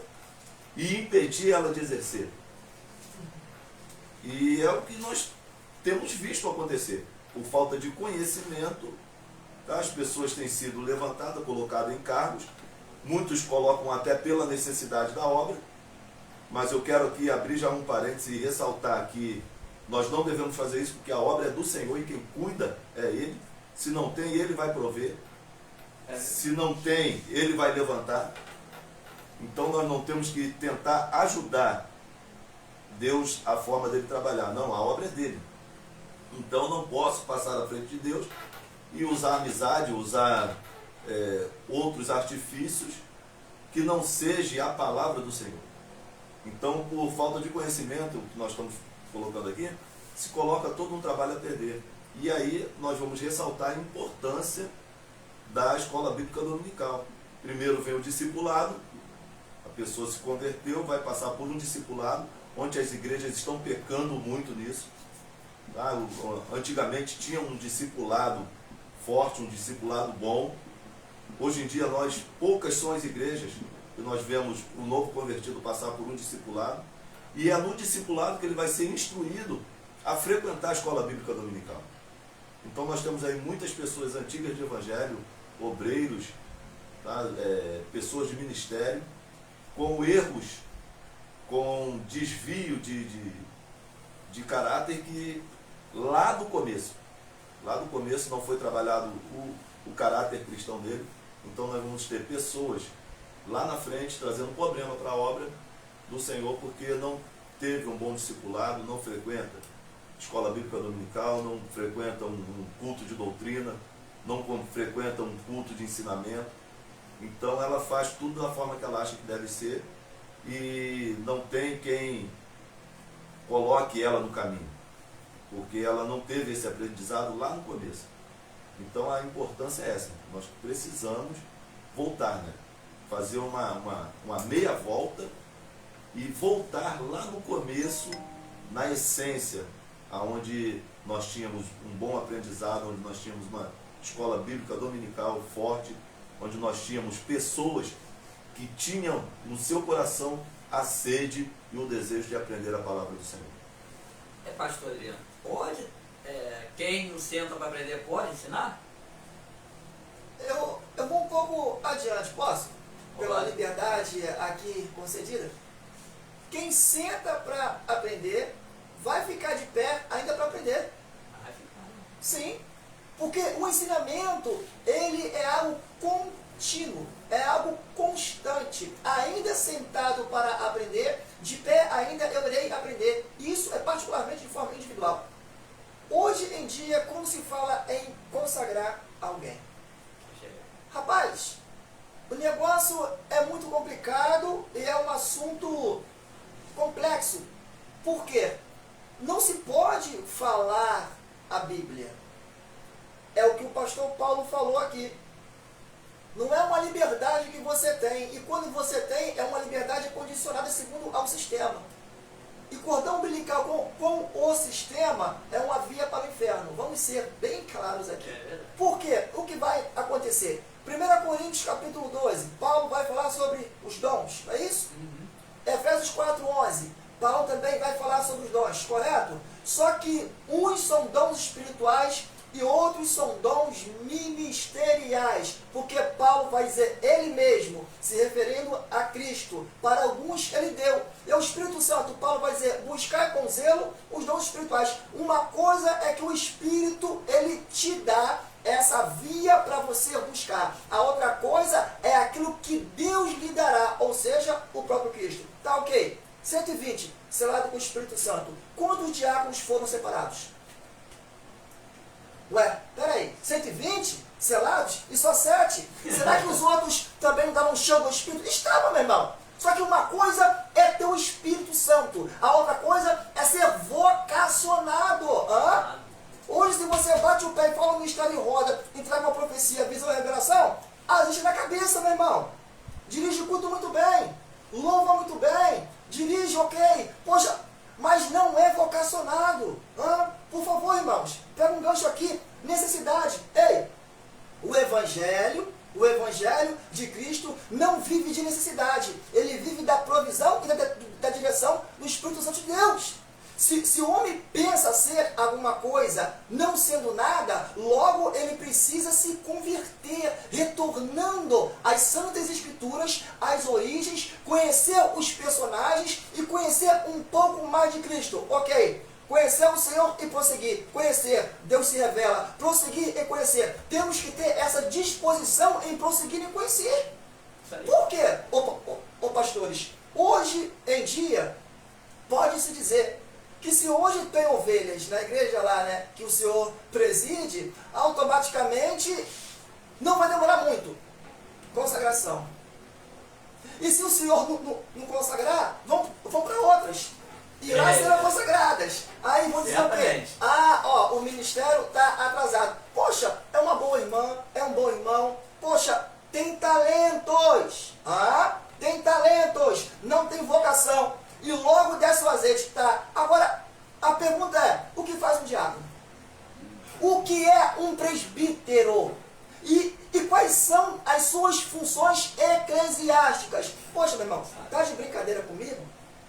e impedir ela de exercer. E é o que nós temos visto acontecer. Por falta de conhecimento, as pessoas têm sido levantadas, colocadas em cargos. Muitos colocam até pela necessidade da obra. Mas eu quero aqui abrir já um parênteses e ressaltar que nós não devemos fazer isso porque a obra é do Senhor e quem cuida é Ele. Se não tem, Ele vai prover. Se não tem, Ele vai levantar. Então nós não temos que tentar ajudar Deus a forma dele trabalhar. Não, a obra é dele. Então não posso passar à frente de Deus e usar amizade, usar outros artifícios que não seja a palavra do Senhor. Então, por falta de conhecimento, que nós estamos colocando aqui, se coloca todo um trabalho a perder. E aí nós vamos ressaltar a importância da escola bíblica dominical. Primeiro vem o discipulado, a pessoa se converteu, vai passar por um discipulado, onde as igrejas estão pecando muito nisso. Tá? Antigamente tinha um discipulado forte, um discipulado bom. Hoje em dia poucas são as igrejas que nós vemos o novo convertido passar por um discipulado, e é no discipulado que ele vai ser instruído a frequentar a escola bíblica dominical. Então nós temos aí muitas pessoas antigas de evangelho, obreiros, tá? Pessoas de ministério, com erros, com desvio de caráter que lá do começo não foi trabalhado o caráter cristão dele. Então nós vamos ter pessoas lá na frente trazendo problema para a obra do Senhor, porque não teve um bom discipulado, não frequenta escola bíblica dominical, não frequenta um culto de doutrina, não frequenta um culto de ensinamento. Então ela faz tudo da forma que ela acha que deve ser e não tem quem coloque ela no caminho, porque ela não teve esse aprendizado lá no começo. Então a importância é essa, nós precisamos voltar, né? Fazer uma meia volta e voltar lá no começo, na essência, aonde nós tínhamos um bom aprendizado, onde nós tínhamos uma escola bíblica dominical forte, onde nós tínhamos pessoas que tinham no seu coração a sede e o desejo de aprender a palavra do Senhor.
Pastor Adriano, pode? Quem não senta para aprender pode ensinar?
Eu vou um pouco adiante, posso? Pela liberdade aqui concedida. Quem senta para aprender vai ficar de pé ainda para aprender.
Vai ficar.
Sim, porque o ensinamento, ele é algo contínuo, é algo constante. Ainda sentado para aprender, de pé ainda eu irei aprender. Isso é particularmente de forma individual. Hoje em dia, quando se fala em consagrar alguém, rapaz, o negócio é muito complicado e é um assunto complexo. Por quê? Não se pode falar a Bíblia. É o que o pastor Paulo falou aqui. Não é uma liberdade que você tem. E quando você tem, é uma liberdade condicionada segundo ao sistema. E cordão umbilical com o sistema é uma via para o inferno. Vamos ser bem claros aqui. Por quê? O que vai acontecer? 1 Coríntios capítulo 12, Paulo vai falar sobre os dons, não é isso? Efésios 4:11, Paulo também vai falar sobre os dons, correto? Só que uns são dons espirituais e outros são dons ministeriais, porque Paulo vai dizer ele mesmo, se referindo a Cristo, para alguns ele deu. E o Espírito Santo, Paulo vai dizer, buscar com zelo os dons espirituais. Uma coisa é que o Espírito, ele te dá essa via para você buscar. A outra coisa é aquilo que Deus lhe dará, ou seja, o próprio Cristo. Tá ok? 120, selado com o Espírito Santo. Quantos diáconos foram separados? Ué, peraí, 120 selados e só 7? Será que os outros também não estavam cheios do Espírito? Estavam, meu irmão. Só que uma coisa é ter o Espírito Santo, a outra coisa é ser vocacionado. Hã? Hoje, se você bate o pé e fala um ministério em roda, entrega uma profecia, visão e revelação, agite na cabeça, meu irmão. Dirige o culto muito bem, louva muito bem, dirige ok, poxa, mas não é vocacionado. Hã? Por favor, irmãos, pega um gancho aqui, necessidade. Ei, o Evangelho de Cristo não vive de necessidade, ele vive da provisão e da direção do Espírito Santo de Deus. Se o homem pensa ser alguma coisa, não sendo nada, logo ele precisa se converter, retornando às Santas Escrituras, às origens, conhecer os personagens e conhecer um pouco mais de Cristo. Ok, conhecer o Senhor e prosseguir. Conhecer, Deus se revela. Prosseguir e conhecer. Temos que ter essa disposição em prosseguir e conhecer. Por quê, pastores? Hoje em dia, pode-se dizer que se hoje tem ovelhas na igreja lá, né, que o Senhor preside, automaticamente não vai demorar muito. Consagração. E se o Senhor não consagrar, vão para outras. E lá serão consagradas. Aí vão dizer o quê? O ministério está atrasado. Poxa, é uma boa irmã, é um bom irmão. Poxa, tem talentos. Tem talentos. Não tem vocação. E logo desce o azeite, tá? Agora, a pergunta é, o que faz um diácono? O que é um presbítero? E quais são as suas funções eclesiásticas? Poxa, meu irmão, tá de brincadeira comigo?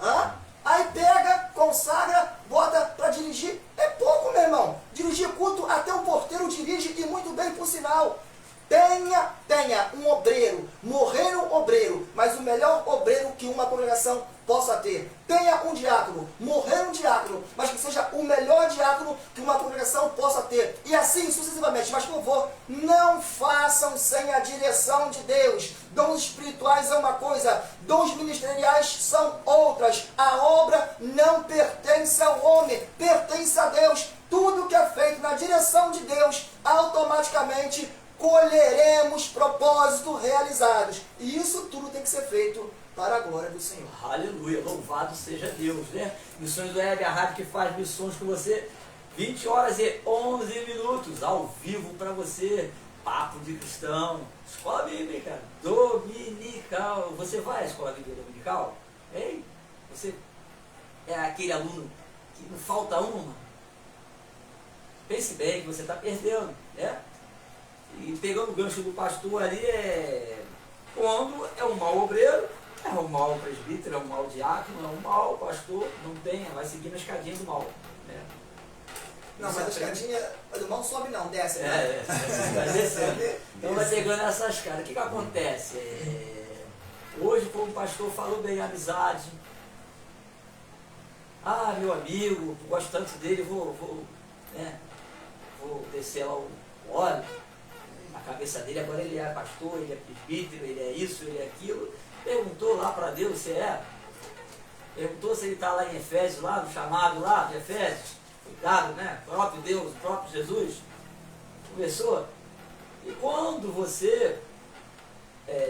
Hã? Aí pega, consagra, bota para dirigir. É pouco, meu irmão. Dirigir culto, até o porteiro dirige e muito bem, por sinal. Tenha um obreiro, morrer um obreiro, mas o melhor obreiro que uma congregação possa ter. Tenha um diácono, morrer um diácono, mas que seja o melhor diácono que uma congregação possa ter. E assim sucessivamente. Mas, por favor, não façam sem a direção de Deus. Dons espirituais é uma coisa, dons ministeriais são outras. A obra não pertence ao homem, pertence a Deus. Tudo que é feito na direção de Deus, automaticamente colheremos propósitos realizados. E isso tudo tem que ser feito para a glória do Senhor.
Aleluia, louvado seja Deus, né? Missões Web, a rádio que faz missões com você, 20 horas e 11 minutos, ao vivo para você, papo de cristão, escola bíblica dominical. Você vai à escola bíblica dominical? Hein? Você é aquele aluno que não falta uma? Pense bem que você está perdendo, né? E pegando o gancho do pastor ali, quando é um mau obreiro, é um mau presbítero, é um mau diácono, é um mau pastor, não tem, vai seguir na escadinha do mal. Né?
Não, mas a escadinha do mal sobe não, desce.
Vai descendo. Então vai pegando essas escadas. O que acontece? Hoje, como o pastor falou bem, amizade. Ah, meu amigo, gosto tanto dele, vou descer lá o óleo. A cabeça dele, agora ele é pastor, ele é presbítero, ele é isso, ele é aquilo. Perguntou lá para Deus se é. Perguntou se ele está lá em Efésios, lá no chamado lá de Efésios. Cuidado, né? O próprio Deus, o próprio Jesus. Conversou. E quando você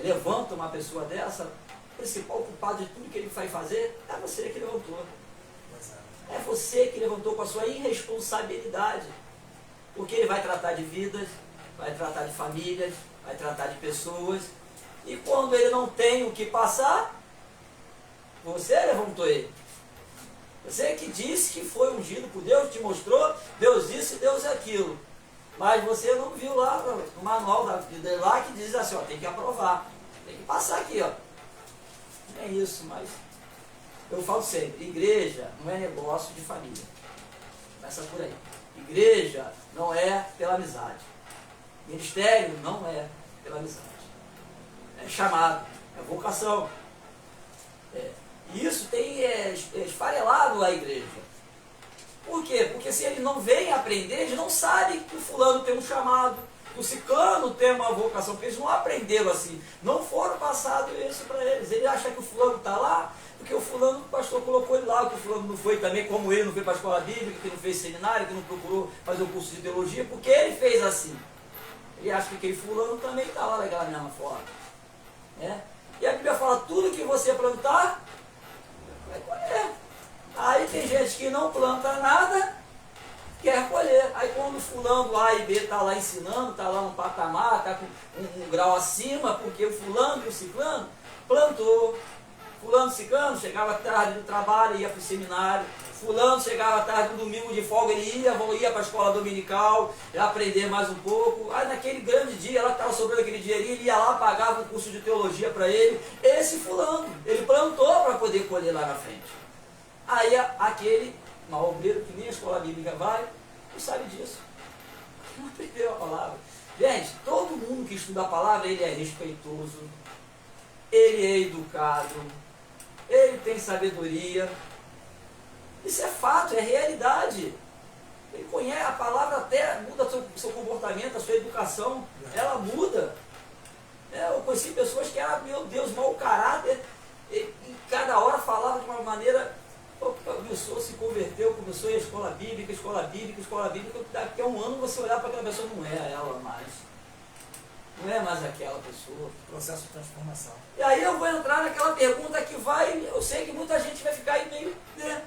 levanta uma pessoa dessa, o principal culpado de tudo que ele vai fazer é você que levantou. É você que levantou com a sua irresponsabilidade. Porque ele vai tratar de vidas, vai tratar de famílias, vai tratar de pessoas. E quando ele não tem o que passar, você levantou ele. Você que disse que foi ungido por Deus, te mostrou, Deus isso e Deus aquilo. Mas você não viu lá no manual lá que diz assim, ó, tem que aprovar, tem que passar aqui, ó. Não é isso, mas eu falo sempre, igreja não é negócio de família. Começa por aí. Igreja não é pela amizade. Ministério não é pela amizade. É chamado, é vocação. E isso tem esfarelado a igreja. Por quê? Porque se ele não vem aprender, eles não sabem que o fulano tem um chamado, que o ciclano tem uma vocação, porque eles não aprenderam assim. Não foram passados isso para eles. Ele acha que o fulano está lá, porque o fulano, o pastor colocou ele lá, que o fulano não foi também, como ele não foi para a escola bíblica, que não fez seminário, que não procurou fazer o curso de teologia, porque ele fez assim. Ele acha que aquele fulano também está lá daquela mesma forma. Né? E a Bíblia fala, tudo que você plantar, vai colher. Aí tem gente que não planta nada, quer colher. Aí quando o fulano A e B está lá ensinando, está lá no patamar, está com um grau acima, porque o fulano e o ciclano plantou. Fulano ciclano chegava tarde do trabalho, ia para o seminário. Fulano chegava tarde no domingo de folga, ele ia para a escola dominical, ia aprender mais um pouco. Aí naquele grande dia, lá que estava sobrando aquele dinheirinho, ele ia lá, pagava um curso de teologia para ele. Esse fulano, ele plantou para poder colher lá na frente. Aí aquele mau obreiro que nem a escola bíblica vai, não sabe disso. Não aprendeu a palavra. Gente, todo mundo que estuda a palavra, ele é respeitoso, ele é educado, ele tem sabedoria. Isso é fato, é realidade. Ele conhece a palavra, até muda o seu comportamento, a sua educação, ela muda. Eu conheci pessoas que eram, meu Deus, mau caráter, e cada hora falava de uma maneira. Começou, se converteu, começou a ir à escola bíblica, daqui a um ano você olhar para aquela pessoa, não é ela mais. Não é mais aquela pessoa.
Processo de transformação.
E aí eu vou entrar naquela pergunta que eu sei que muita gente vai ficar aí meio... Né?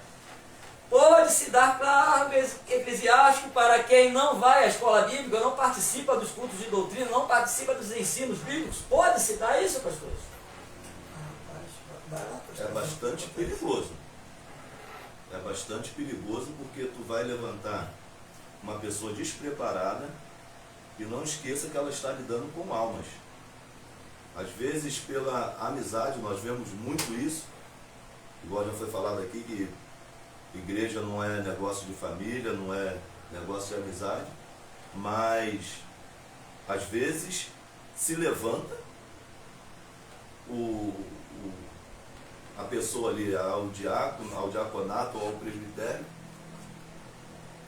Pode-se dar cargo eclesiástico para quem não vai à escola bíblica, não participa dos cultos de doutrina, não participa dos ensinos bíblicos? Pode-se dar isso, pastores?
É bastante perigoso. É bastante perigoso porque tu vai levantar uma pessoa despreparada e não esqueça que ela está lidando com almas. Às vezes, pela amizade, nós vemos muito isso, igual já foi falado aqui, que igreja não é negócio de família, não é negócio de amizade, mas às vezes se levanta a pessoa ali ao diácono, ao diaconato ou ao presbitério,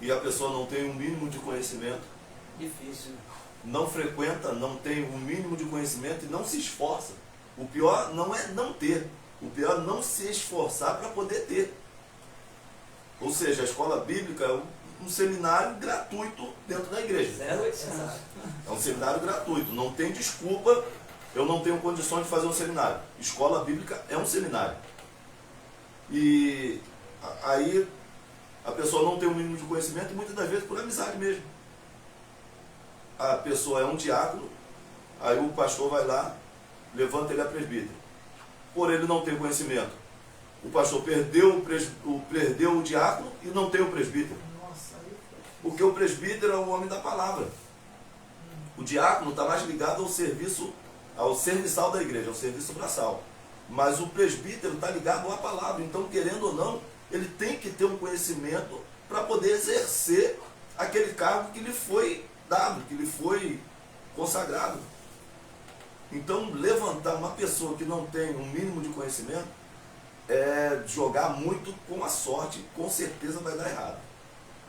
e a pessoa não tem um mínimo de conhecimento,
Difícil.
não frequenta, não tem um mínimo de conhecimento e não se esforça. O pior não é não ter, o pior é não se esforçar para poder ter. Ou seja, a escola bíblica é um seminário gratuito dentro da igreja.
0800.
É um seminário gratuito, não tem desculpa, eu não tenho condições de fazer um seminário. Escola bíblica é um seminário. E aí a pessoa não tem o mínimo de conhecimento e muitas das vezes por amizade mesmo. A pessoa é um diácono, aí o pastor vai lá, levanta ele a presbítero. Por ele não ter conhecimento, o pastor perdeu o diácono e não tem o presbítero.
Nossa, aí foi.
Porque o presbítero é o homem da palavra. O diácono está mais ligado ao serviço, ao serviçal da igreja, ao serviço braçal. Mas o presbítero está ligado à palavra. Então, querendo ou não, ele tem que ter um conhecimento para poder exercer aquele cargo que lhe foi dado, que lhe foi consagrado. Então, levantar uma pessoa que não tem um mínimo de conhecimento é jogar muito com a sorte, com certeza vai dar errado.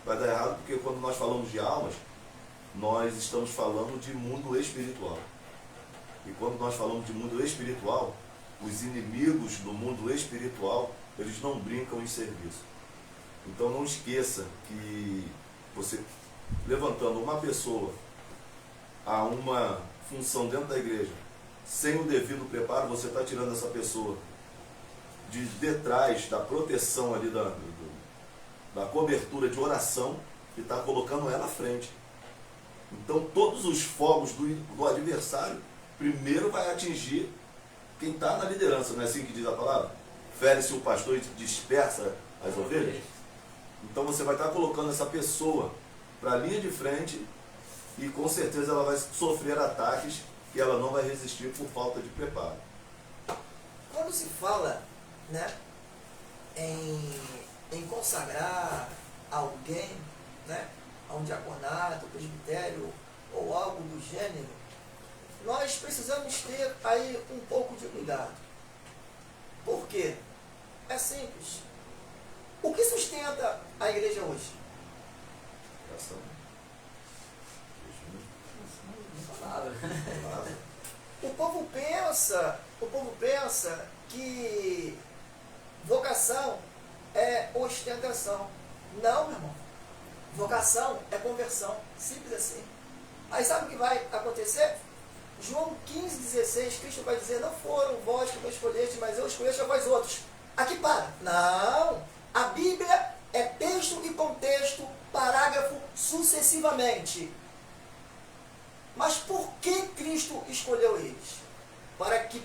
Vai dar errado porque quando nós falamos de almas, nós estamos falando de mundo espiritual. E quando nós falamos de mundo espiritual, os inimigos do mundo espiritual, eles não brincam em serviço. Então não esqueça que você, levantando uma pessoa a uma função dentro da igreja, sem o devido preparo, você está tirando essa pessoa de detrás da proteção ali, da cobertura de oração, e está colocando ela à frente. Então todos os fogos do adversário primeiro vai atingir quem está na liderança, não é assim que diz a palavra? Fere-se o pastor e dispersa as ovelhas. Então você vai estar colocando essa pessoa para a linha de frente e com certeza ela vai sofrer ataques e ela não vai resistir por falta de preparo.
Quando se fala, né, em consagrar alguém, né, a um diaconato, presbitério ou algo do gênero, nós precisamos ter aí um pouco de cuidado. Por quê? É simples. O que sustenta a igreja hoje?
Oração.
Palavra.
O povo pensa que vocação é ostentação. Não, meu irmão. Vocação é conversão. Simples assim. Aí sabe o que vai acontecer? João 15,16, Cristo vai dizer, não foram vós que me escolheste, mas eu escolheste a vós outros. Aqui para. Não. A Bíblia é texto e contexto, parágrafo, sucessivamente. Mas por que Cristo escolheu eles? Para que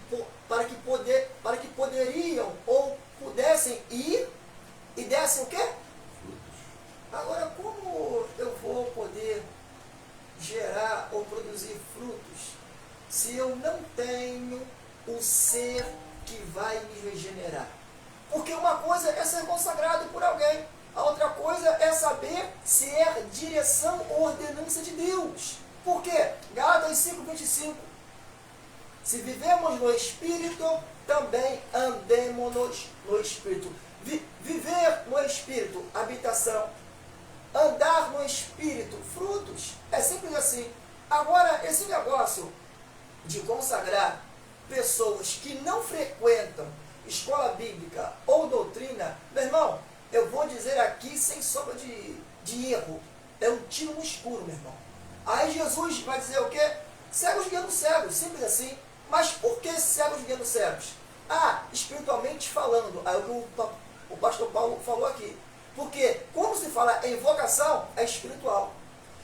poderiam ou pudessem ir e dessem o quê? Agora, como eu vou poder gerar ou produzir frutos se eu não tenho o ser que vai me regenerar? Porque uma coisa é ser consagrado por alguém, a outra coisa é saber se é direção ou ordenança de Deus. Por quê? Gálatas 5,25. Se vivemos no Espírito, também andemos no Espírito. Viver no Espírito, habitação. Andar no Espírito, frutos. É simples assim. Agora, esse negócio de consagrar pessoas que não frequentam escola bíblica ou doutrina, meu irmão, eu vou dizer aqui sem sombra de erro, é um tiro no escuro, meu irmão. Aí Jesus vai dizer o quê? Cegos guiando cegos, simples assim. Mas por que cegos guiando cegos? Ah, espiritualmente falando, é o que o pastor Paulo falou aqui. Porque quando se fala em vocação, é espiritual.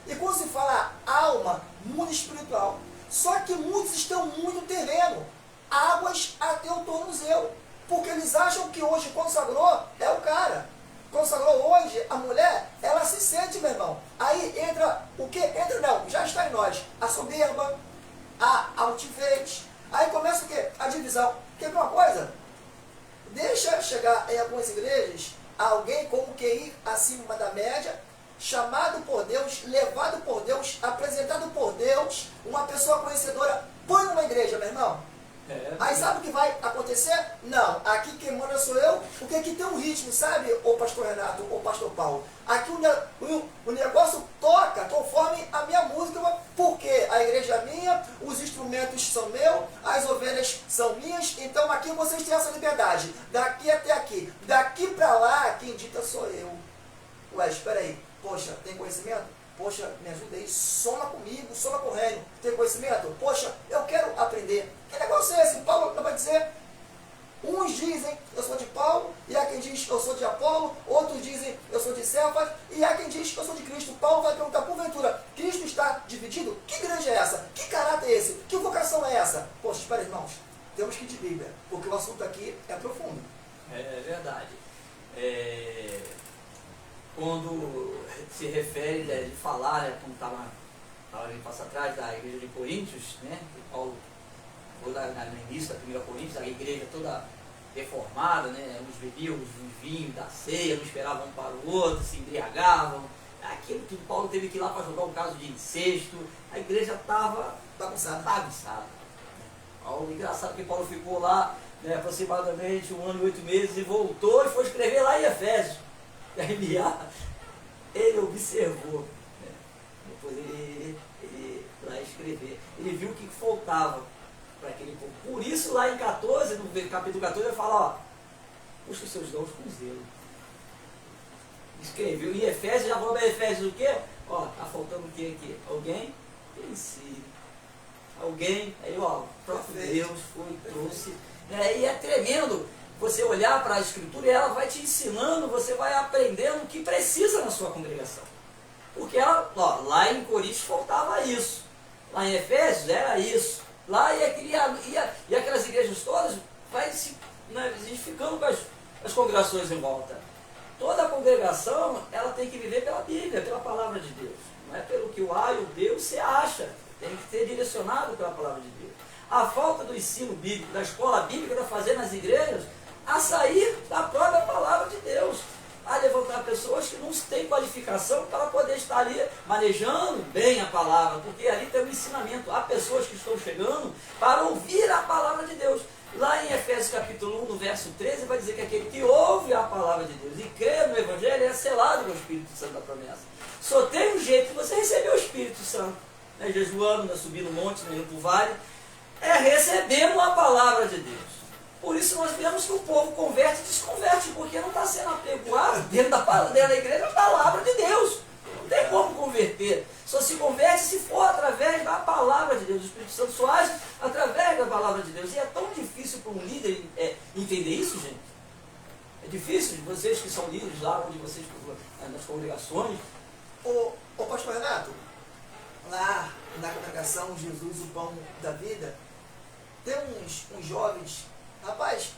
E quando se fala alma, mundo espiritual. Só que muitos estão muito terreno, águas até o tornozelo. Porque eles acham que hoje consagrou é o cara. Consagrou hoje a mulher, ela se sente, meu irmão. Aí nós? A soberba, a altivez. Aí começa o quê? A divisão. Quer ver uma coisa? Deixa chegar em algumas igrejas alguém com o QI acima da média, chamado por Deus, levado por Deus, apresentado por Deus, uma pessoa conhecedora, põe numa igreja, meu irmão. Aí sabe o que vai acontecer? Não, aqui quem manda sou eu, porque aqui tem um ritmo, sabe, ô pastor Renato, ô pastor Paulo? Aqui o negócio toca conforme a minha música, porque a igreja é minha, os instrumentos são meus, as ovelhas são minhas, então aqui vocês têm essa liberdade, daqui até aqui, daqui para lá, quem dita sou eu. Ué, espera aí, poxa, tem conhecimento? Poxa, me ajuda aí, soma comigo, soma com o reino. Tem conhecimento? Poxa, eu quero aprender. Que negócio é esse? Paulo vai dizer, uns dizem, eu sou de Paulo, e há quem diz, eu sou de Apolo, outros dizem, eu sou de Cefas, e há quem diz, eu sou de Cristo. Paulo vai perguntar, porventura, Cristo está dividido? Que igreja é essa? Que caráter é esse? Que vocação é essa? Poxa, espera, irmãos, temos que ir de Bíblia, porque o assunto aqui é profundo.
É verdade. Quando se refere de falar, né, como estava ali passo atrás da igreja de Coríntios, né, que Paulo foi lá no início da primeira Coríntios, a igreja toda reformada, né, uns bebiam os vinhos da ceia, não esperavam um para o outro, se embriagavam, aquilo que Paulo teve que ir lá para jogar um caso de incesto, a igreja estava bagunçada. Paulo, engraçado que Paulo ficou lá, né, aproximadamente 1 ano e 8 meses e voltou e foi escrever lá em Efésios. Ele observou, né? Depois ele lá escrever, ele viu o que faltava para aquele povo. Por isso lá em 14, no capítulo 14, ele fala, ó, puxa os seus dons com zelo. Escreveu, em Efésios, já falou para Efésios o quê? Ó, tá faltando o quê aqui? Alguém? Ensine. Alguém, aí ó, o próprio Deus foi, trouxe, né? E é tremendo você olhar para a Escritura e ela vai te ensinando, você vai aprendendo o que precisa na sua congregação. Porque ela, ó, lá em Coríntios faltava isso, lá em Efésios era isso, lá e aquelas igrejas todas vai se, né, edificando com as congregações em volta. Toda congregação ela tem que viver pela Bíblia, pela palavra de Deus, não é pelo que o A e o B você acha, tem que ser direcionado pela palavra de Deus. A falta do ensino bíblico, da escola bíblica está fazendo nas igrejas a sair da própria palavra de Deus, a levantar pessoas que não têm qualificação para poder estar ali manejando bem a palavra, porque ali tem um ensinamento. Há pessoas que estão chegando para ouvir a palavra de Deus. Lá em Efésios capítulo 1, no verso 13, vai dizer que aquele que ouve a palavra de Deus e crê no Evangelho é selado com o Espírito Santo da promessa. Só tem um jeito de você receber o Espírito Santo, né, jejuando, né, subindo o monte, né, indo para o vale, é recebendo a palavra de Deus. Por isso nós vemos que o povo converte e desconverte, porque não está sendo apegoado dentro da igreja a palavra de Deus. Não tem como converter. Só se converte se for através da palavra de Deus. O Espírito Santo só age através da palavra de Deus. E é tão difícil para um líder entender isso, gente. É difícil, vocês que são líderes lá, onde vocês, nas congregações.
Ô pastor Renato, lá na congregação Jesus, o Pão da Vida, tem uns jovens. Rapaz,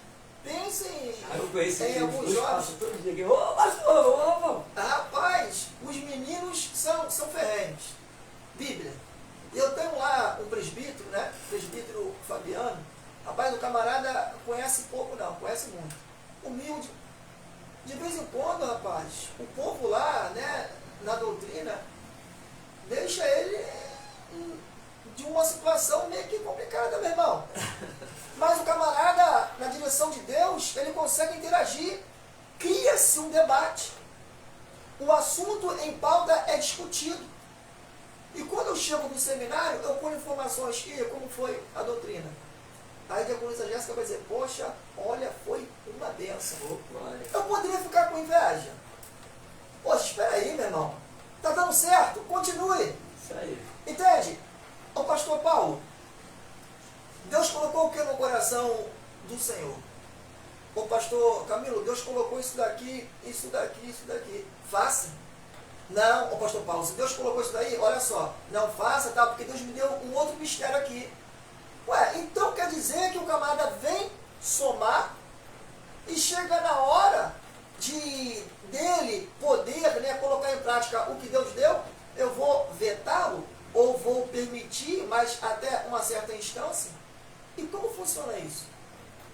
pensem em alguns jovens.
Ô, pastor,
Rapaz, os meninos são ferrenhos. Bíblia. Eu tenho lá um presbítero, né? Presbítero Fabiano. Rapaz, o camarada conhece pouco não, conhece muito. Humilde. De vez em quando, rapaz, o povo lá, né, na doutrina, deixa ele de uma situação meio que complicada, meu irmão. Mas o camarada, na direção de Deus, ele consegue interagir, cria-se um debate. O assunto em pauta é discutido. E quando eu chego no seminário, eu ponho informações, e como foi a doutrina? Aí a diaconisa Jéssica vai dizer, poxa, olha, foi uma benção. Eu poderia ficar com inveja. Poxa, espera aí, meu irmão. Tá dando certo? Continue.
Isso aí.
Entende? Ô pastor Paulo, Deus colocou o que no coração do Senhor? Ô pastor Camilo, Deus colocou isso daqui, isso daqui, isso daqui. Faça. Não, ô pastor Paulo, se Deus colocou isso daí, olha só, não faça, tá? Porque Deus me deu um outro mistério aqui. Ué, então quer dizer que o camarada vem somar e chega na hora dele poder, né, colocar em prática o que Deus deu, eu vou vetá-lo ou vou permitir, mas até uma certa instância. E como funciona isso?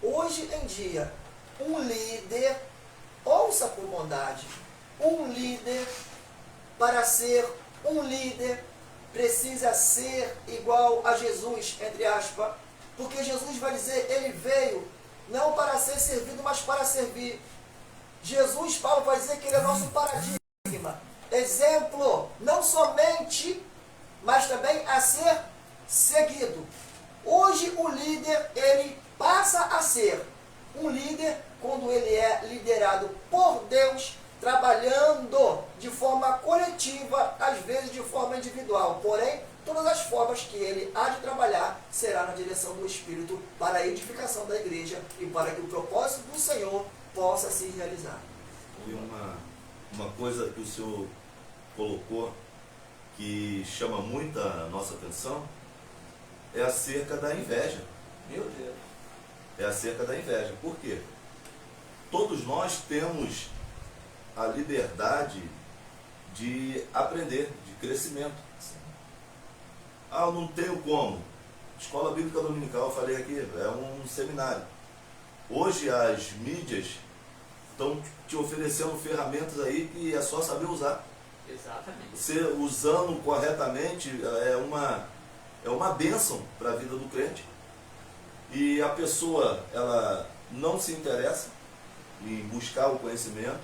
Hoje em dia, um líder, ouça por bondade, um líder, para ser um líder, precisa ser igual a Jesus, entre aspas, porque Jesus vai dizer, ele veio não para ser servido, mas para servir. Jesus, Paulo vai dizer que ele é nosso paradigma, exemplo, não somente, mas também a ser seguido. Hoje o líder, ele passa a ser um líder quando ele é liderado por Deus, trabalhando de forma coletiva, às vezes de forma individual. Porém, todas as formas que ele há de trabalhar será na direção do Espírito para a edificação da igreja e para que o propósito do Senhor possa se realizar.
E uma coisa que o senhor colocou que chama muito a nossa atenção é acerca da inveja.
Meu Deus.
É acerca da inveja. Por quê? Todos nós temos a liberdade de aprender, de crescimento. Ah, eu não tenho como. Escola Bíblica Dominical, eu falei aqui, é um seminário. Hoje as mídias estão te oferecendo ferramentas aí que é só saber usar.
Exatamente.
Você usando corretamente é uma bênção para a vida do crente. E a pessoa, ela não se interessa em buscar o conhecimento,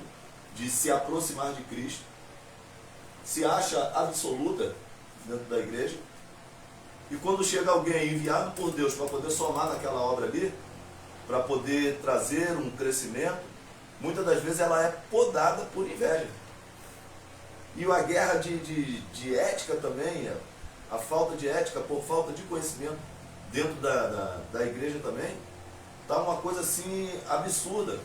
de se aproximar de Cristo, se acha absoluta dentro da igreja, e quando chega alguém enviado por Deus para poder somar naquela obra ali, para poder trazer um crescimento, muitas das vezes ela é podada por inveja. E a guerra de ética também, a falta de ética por falta de conhecimento dentro da igreja também, está uma coisa assim absurda,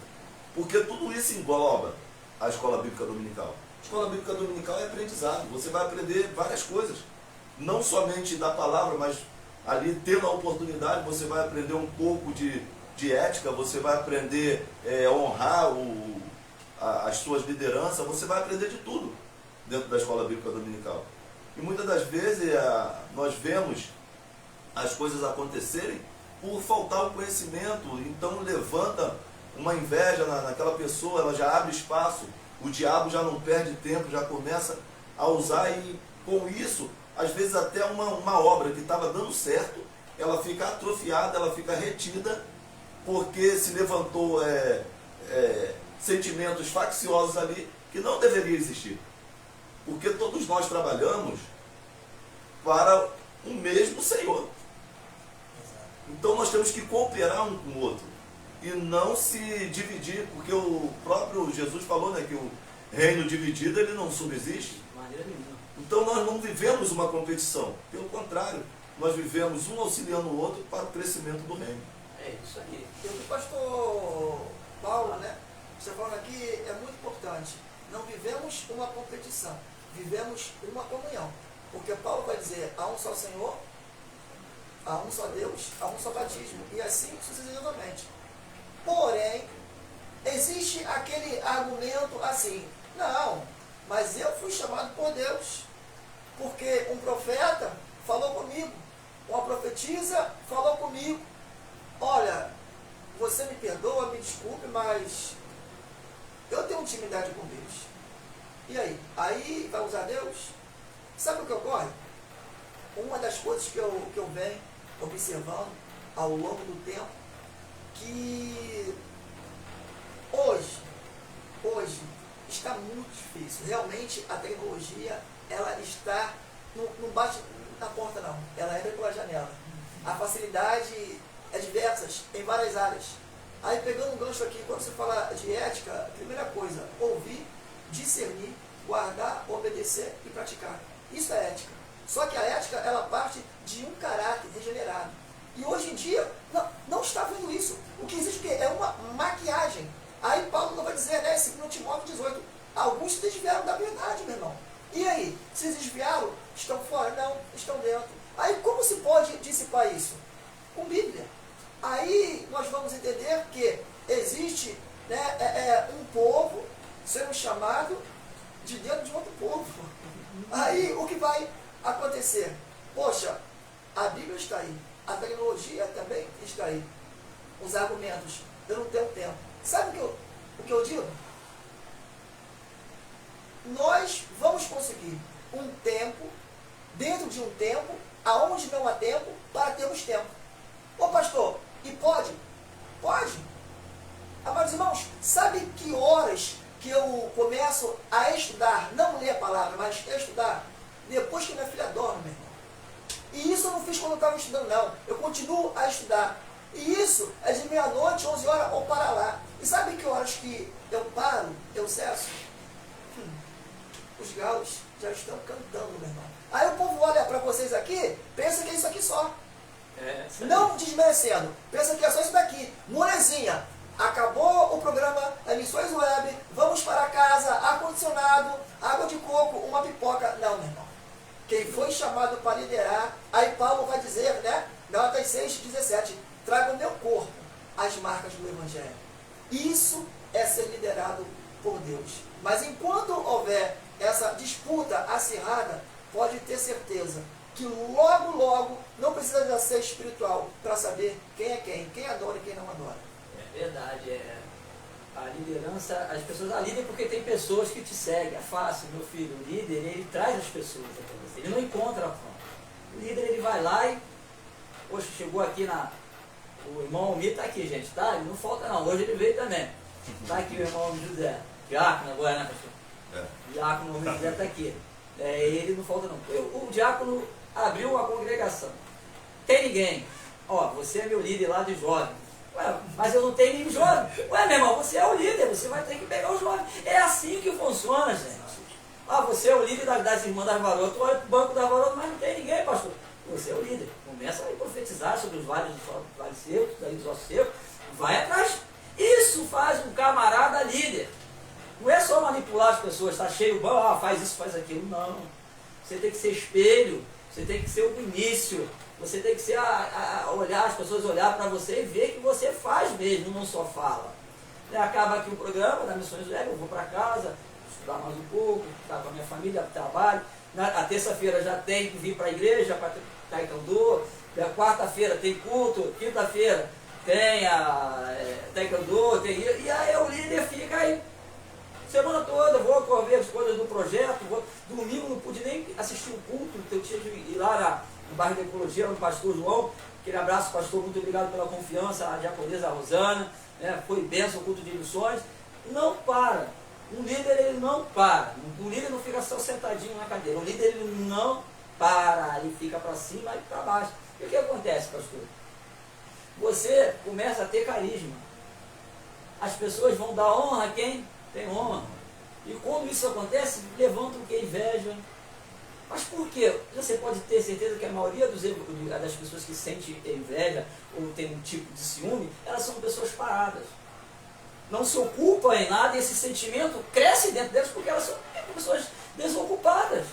porque tudo isso engloba a Escola Bíblica Dominical. A Escola Bíblica Dominical é aprendizado, você vai aprender várias coisas, não somente da palavra, mas ali tendo a oportunidade você vai aprender um pouco de ética, você vai aprender a honrar as suas lideranças, você vai aprender de tudo dentro da Escola Bíblica Dominical. E muitas das vezes nós vemos as coisas acontecerem por faltar o conhecimento, então levanta uma inveja naquela pessoa, ela já abre espaço, o diabo já não perde tempo, já começa a usar, e com isso, às vezes até uma obra que estava dando certo, ela fica atrofiada, ela fica retida, porque se levantou sentimentos facciosos ali que não deveria existir. Porque todos nós trabalhamos para o mesmo Senhor. Então nós temos que cooperar um com o outro e não se dividir, porque o próprio Jesus falou, né, que o reino dividido ele não subsiste.
De maneira nenhuma.
Então nós não vivemos uma competição, pelo contrário, nós vivemos um auxiliando o outro para o crescimento do reino.
É isso aí.
E o que o pastor Paulo, né, você falando aqui, é muito importante. Não vivemos uma competição, vivemos uma comunhão. Porque Paulo vai dizer, há um só Senhor, há um só Deus, há um só batismo, e assim sucessivamente. Porém, existe aquele argumento assim, não, mas eu fui chamado por Deus, porque um profeta falou comigo, uma profetisa falou comigo, olha, você me perdoa, me desculpe, mas eu tenho intimidade com Deus. E aí? Aí vai usar Deus? Sabe o que ocorre? Uma das coisas que eu venho observando ao longo do tempo, que hoje está muito difícil. Realmente a tecnologia, ela está, não bate na porta não, ela entra pela janela. A facilidade é diversas em várias áreas. Aí pegando um gancho aqui, quando você fala de ética, primeira coisa, ouvir, discernir, guardar, obedecer e praticar. Isso é ética. Só que a ética, ela parte de um caráter regenerado. E hoje em dia, não está vendo isso. O que existe é uma maquiagem. Aí Paulo não vai dizer, né, 2 Timóteo 18, alguns se desviaram da verdade, meu irmão. E aí, se desviaram, estão fora? Não, estão dentro. Aí como se pode dissipar isso? Com Bíblia. Aí nós vamos entender que existe, né, um povo sendo chamado de dentro de outro povo. Aí o que vai acontecer? Poxa, a Bíblia está aí, a tecnologia também está aí. Os argumentos, eu não tenho tempo. Sabe o que eu digo? Nós vamos conseguir um tempo, dentro de um tempo, aonde não há tempo, para termos tempo. Ô pastor, e pode? Pode. Amados irmãos, sabe que horas que eu começo a estudar, não ler a palavra, mas estudar, depois que minha filha dorme, meu irmão? E isso eu não fiz quando eu estava estudando, não. Eu continuo a estudar. E isso é de meia-noite, 11 horas, ou para lá. E sabe que horas que eu paro, eu cesso? Os galos já estão cantando, meu irmão. Aí o povo olha para vocês aqui, pensa que é isso aqui só. Não desmerecendo, pensa que é só isso daqui. Molezinha, acabou o programa Emissões Web, vamos para casa, ar-condicionado, água de coco, uma pipoca. Não, meu irmão. Quem foi chamado para liderar, aí Paulo vai dizer, né? Gálatas 6:17, traga o meu corpo as marcas do Evangelho. Isso é ser liderado por Deus. Mas enquanto houver essa disputa acirrada, pode ter certeza que logo, logo, não precisa já ser espiritual para saber quem é quem adora e quem não adora.
É verdade, a liderança, as pessoas, a líder porque tem pessoas que te seguem, é fácil, meu filho, o líder, ele traz as pessoas até você, ele não encontra a fome. O líder, ele vai lá e, poxa, chegou aqui o irmão Almir está aqui, gente, tá? Ele não falta não, hoje ele veio também. Está aqui o irmão José, diácono agora, né, pastor? Diácono José está aqui. Ele não falta não. O diácono abriu uma congregação. Tem ninguém. Ó, você é meu líder lá de jovem. Ué, mas eu não tenho nenhum jovem. Ué, meu irmão, você é o líder, você vai ter que pegar o jovem. É assim que funciona, gente. Ah, você é o líder das irmãs das varotas. Tu olha pro banco das varotas, mas não tem ninguém, pastor. Você é o líder. Começa a profetizar sobre os vales secos, daí dos ossos secos. Vai atrás. Isso faz um camarada líder. Não é só manipular as pessoas, tá cheio, faz isso, faz aquilo. Não. Você tem que ser espelho. Você tem que ser o início. Você tem que ser olhar, as pessoas olhar para você e ver que você faz mesmo, não só fala. Acaba aqui o programa da Missões Web, eu vou para casa, estudar mais um pouco, estar com a minha família, trabalho. A terça-feira já tem que vir para a igreja, para taekwondo. A quarta-feira tem culto, quinta-feira tem a taekwondo, e aí o líder fica aí. Semana toda, vou ver as coisas do projeto, domingo não pude nem assistir o culto, eu tinha de ir lá no bairro da Ecologia, no pastor João. Aquele abraço, pastor, muito obrigado pela confiança, a diaconisa Rosana, foi bênção o culto de missões. Não para. Um líder, ele não para. Um líder não fica só sentadinho na cadeira. Um líder, ele não para, ele fica para cima e para baixo. E o que acontece, pastor? Você começa a ter carisma. As pessoas vão dar honra a quem tem honra. E quando isso acontece, levantam o que? Inveja. Mas por quê? Você pode ter certeza que a maioria das pessoas que sentem inveja ou tem um tipo de ciúme, elas são pessoas paradas. Não se ocupam em nada e esse sentimento cresce dentro delas porque elas são pessoas desocupadas.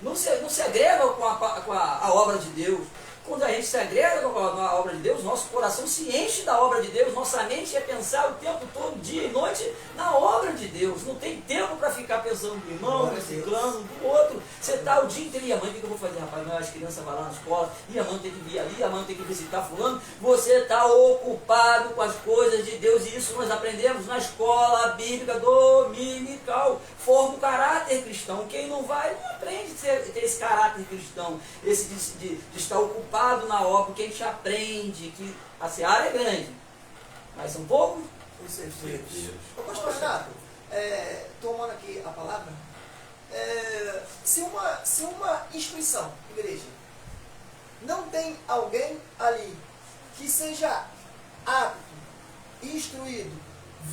Não se agregam com a obra de Deus. Quando a gente se agrega com a obra de Deus, nosso coração se enche da obra de Deus, nossa mente é pensar o tempo todo, dia e noite, na obra de Deus. Não tem tempo para ficar pensando do irmão, do ciclano, do outro. Você está o dia inteiro, e a mãe, o que eu vou fazer, rapaz? As crianças vão lá na escola, e a mãe tem que vir ali, a mãe tem que visitar fulano. Você está ocupado com as coisas de Deus, e isso nós aprendemos na escola bíblica dominical. Forma o caráter cristão. Quem não vai, não aprende a ter esse caráter cristão, esse de estar ocupado na obra, porque a gente aprende que a seara é grande, mas são poucos os serviços.
Ô pastor Renato, tomando aqui a palavra, se uma instituição, igreja, não tem alguém ali que seja apto, instruído,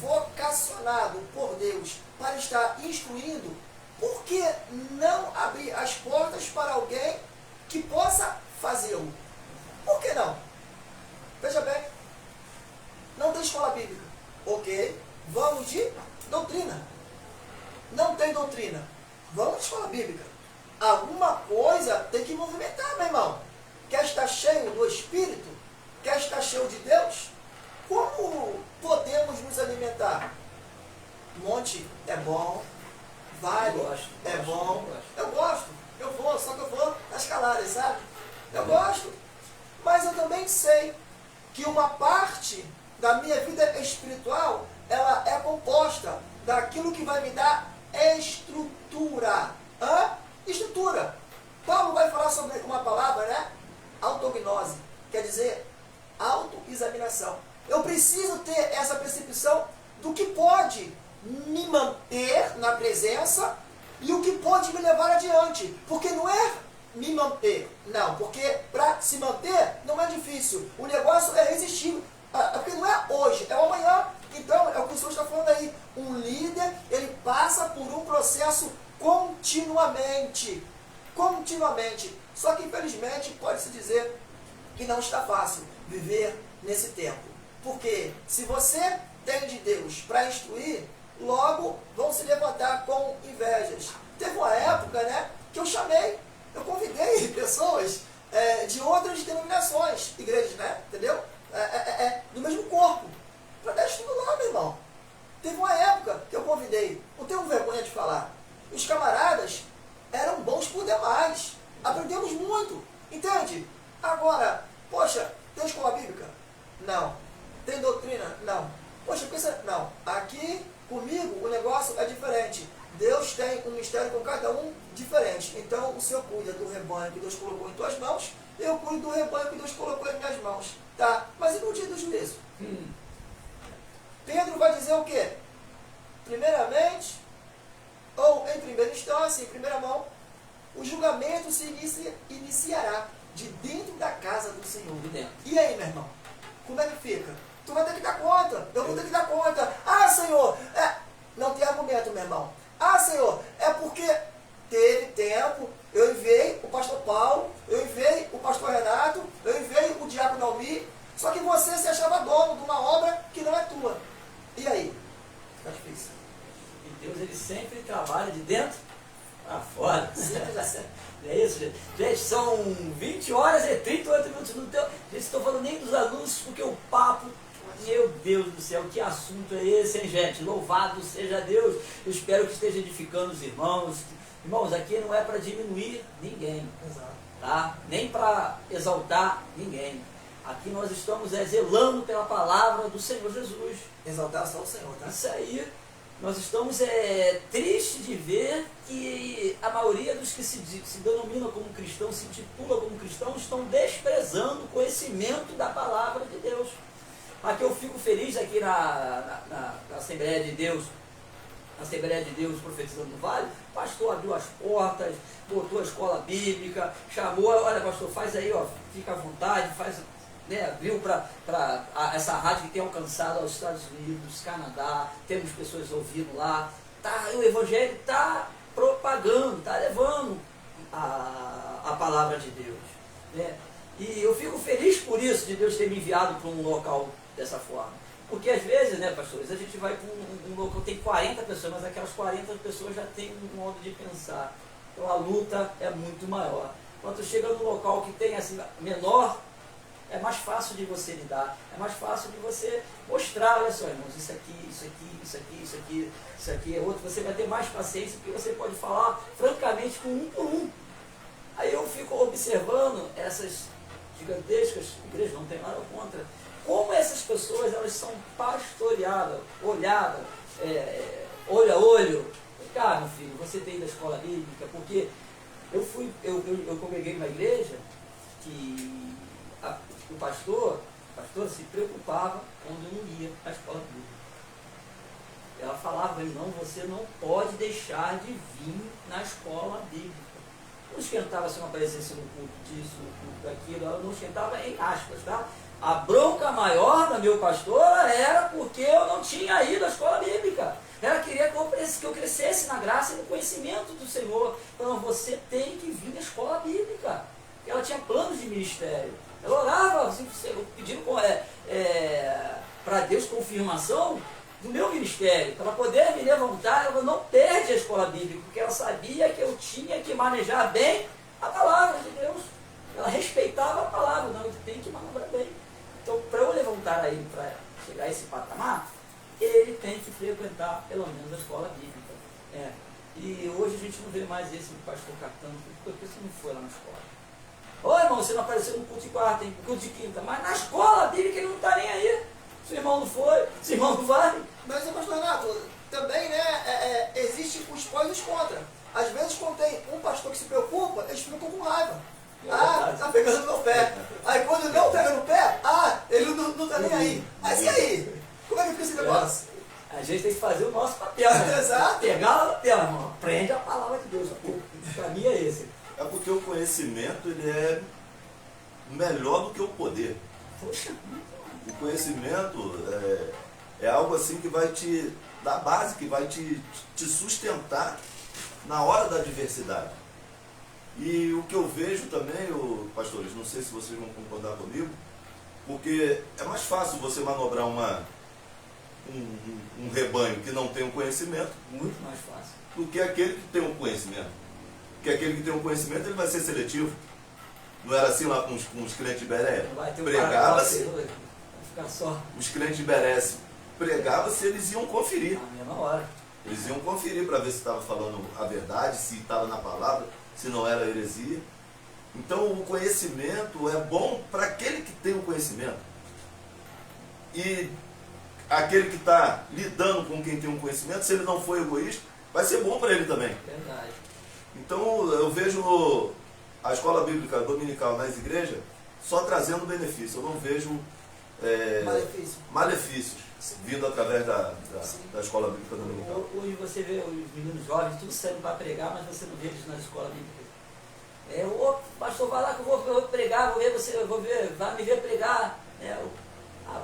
vocacionado por Deus para estar instruindo, por que não abrir as portas para alguém que possa fazê-lo? Por que não? Veja bem, não tem escola bíblica. Ok, vamos de doutrina. Não tem doutrina. Vamos de escola bíblica. Alguma coisa tem que movimentar, meu irmão. Quer estar cheio do Espírito? Quer estar cheio de Deus? Como podemos nos alimentar? Monte é bom, vale é bom. Eu gosto. Eu vou, só que eu vou nas caladas, sabe? Eu gosto. Mas eu também sei que uma parte da minha vida espiritual, ela é composta daquilo que vai me dar estrutura. Estrutura. Paulo vai falar sobre uma palavra, né? Autognose. Quer dizer, autoexaminação. Eu preciso ter essa percepção do que pode me manter na presença e o que pode me levar adiante. Porque não é me manter, não. Porque para se manter não é difícil. O negócio é resistir. Porque não é hoje, é amanhã. Então, é o que o senhor está falando aí. Um líder, ele passa por um processo continuamente. Continuamente. Só que, infelizmente, pode-se dizer que não está fácil viver nesse tempo. Porque se você tem de Deus para instruir, logo vão se levantar com invejas. Teve uma época, né, que eu convidei pessoas de outras denominações, igrejas, né, entendeu? Do mesmo corpo, para dar estudo lá, meu irmão. Teve uma época que eu convidei, não tenho vergonha de falar, os camaradas eram bons por demais, aprendemos muito, entende? Agora, poxa, tem escola bíblica? Não. Tem doutrina? Não. Poxa, pensa, não. Aqui, comigo, o negócio é diferente. Deus tem um mistério com cada um diferente. Então, o Senhor cuida do rebanho que Deus colocou em tuas mãos, eu cuido do rebanho que Deus colocou em minhas mãos. Tá? Mas e no dia do juízo? Pedro vai dizer o quê? Primeiramente, ou em primeira instância, em primeira mão, o julgamento se iniciará de dentro da casa do Senhor. E aí, meu irmão? Como é que fica? Tu vai ter que dar conta. Eu vou ter que dar conta. Ah, Senhor, não tem argumento, meu irmão. Ah, Senhor, é porque teve tempo, eu enviei o pastor Paulo, eu enviei o pastor Renato, eu enviei o diácono Almir, só que você se achava dono de uma obra que não é tua. E aí? Fica difícil.
E Deus, ele sempre trabalha de dentro para fora.
Simples assim.
É isso, gente. Gente, são 20 horas e 38 minutos no teu. Gente, estou falando nem dos anúncios, porque o papo, meu Deus do céu, que assunto é esse, hein, gente? Louvado seja Deus. Eu espero que esteja edificando os irmãos. Irmãos, aqui não é para diminuir ninguém, tá? Nem para exaltar ninguém. Aqui nós estamos zelando pela palavra do Senhor Jesus.
Exaltar só o Senhor, tá?
Isso aí. Nós estamos tristes de ver que a maioria dos que se denominam como cristãos, se titulam como cristãos, estão desprezando o conhecimento da palavra de Deus. Aqui eu fico feliz aqui na Assembleia de Deus, Profetizando no Vale. O pastor abriu as portas, botou a escola bíblica, chamou, olha pastor, faz aí, ó, fica à vontade, faz... Né, abriu para essa rádio que tem alcançado aos Estados Unidos, Canadá, temos pessoas ouvindo lá, o Evangelho está propagando, está levando a palavra de Deus. Né? E eu fico feliz por isso, de Deus ter me enviado para um local dessa forma. Porque às vezes, né, pastores, a gente vai para um local, tem 40 pessoas, mas aquelas 40 pessoas já têm um modo de pensar. Então a luta é muito maior. Quando chega num local que tem assim, menor, é mais fácil de você lidar, é mais fácil de você mostrar, olha só, irmãos, isso aqui é outro, você vai ter mais paciência, porque você pode falar francamente com um por um. Aí eu fico observando essas gigantescas igrejas, não tem nada contra, como essas pessoas, elas são pastoreadas, olhadas, olho a olho. Cara, meu filho, você tem da escola bíblica, porque eu congreguei numa igreja que o pastor se preocupava quando eu não ia à escola bíblica. Ela falava para mim, não, você não pode deixar de vir na escola bíblica. Não esquentava se não aparecesse no culto disso, no culto daquilo, ela não esquentava em aspas, tá? A bronca maior da meu pastor era porque eu não tinha ido à escola bíblica. Ela queria que eu crescesse na graça e no conhecimento do Senhor. Então, você tem que vir na escola bíblica. Ela tinha planos de ministério. Ela orava, assim, pedindo para Deus confirmação do meu ministério, para poder me levantar. Ela não perde a escola bíblica, porque ela sabia que eu tinha que manejar bem a palavra de Deus. Ela respeitava a palavra, não, ele tem que manobrar bem. Então, para eu levantar aí, para chegar a esse patamar, ele tem que frequentar pelo menos a escola bíblica. E hoje a gente não vê mais esse pastor catando, porque você não foi lá na escola. Ô irmão, você não apareceu no culto de quarta, hein? No culto de quinta. Mas na escola bíblica ele não está nem aí. Se o irmão não foi, se o irmão não vai.
Mas, pastor Renato, também, né, existe os pós e os contra. Às vezes, quando tem um pastor que se preocupa, eles ficam com raiva. Ah, tá pegando no pé. Aí quando não pega no pé, ele não tá nem aí. Mas e aí? Como é que fica esse negócio?
A gente tem que fazer o nosso papel, né?
Exato.
Pegar o papel, irmão. Aprende a palavra de Deus. O caminho é esse.
É porque o conhecimento ele é melhor do que o poder.
Poxa,
O conhecimento é algo assim que vai te dar base, que vai te sustentar na hora da adversidade. E o que eu vejo também, pastores, não sei se vocês vão concordar comigo, porque é mais fácil você manobrar um rebanho que não tem um conhecimento
muito mais fácil.
do que aquele que tem um conhecimento. Porque aquele que tem um conhecimento ele vai ser seletivo. Não era assim lá com os crentes de Bereia?
Não vai ter um
Pregava-se,
vai ficar só
os crentes de Bereia pregavam-se, eles iam conferir.
na mesma hora.
Eles iam conferir para ver se estava falando a verdade, se estava na palavra, se não era heresia. Então o conhecimento é bom para aquele que tem o conhecimento. E aquele que está lidando com quem tem um conhecimento, se ele não for egoísta, vai ser bom para ele também.
Verdade.
Então eu vejo a escola bíblica dominical nas igrejas só trazendo benefício. Eu não vejo malefícios vindo através da escola bíblica dominical.
Hoje você vê os meninos jovens tudo saindo para pregar, mas você não vê eles na escola bíblica. O pastor vai lá que eu vou pregar, vai me ver pregar.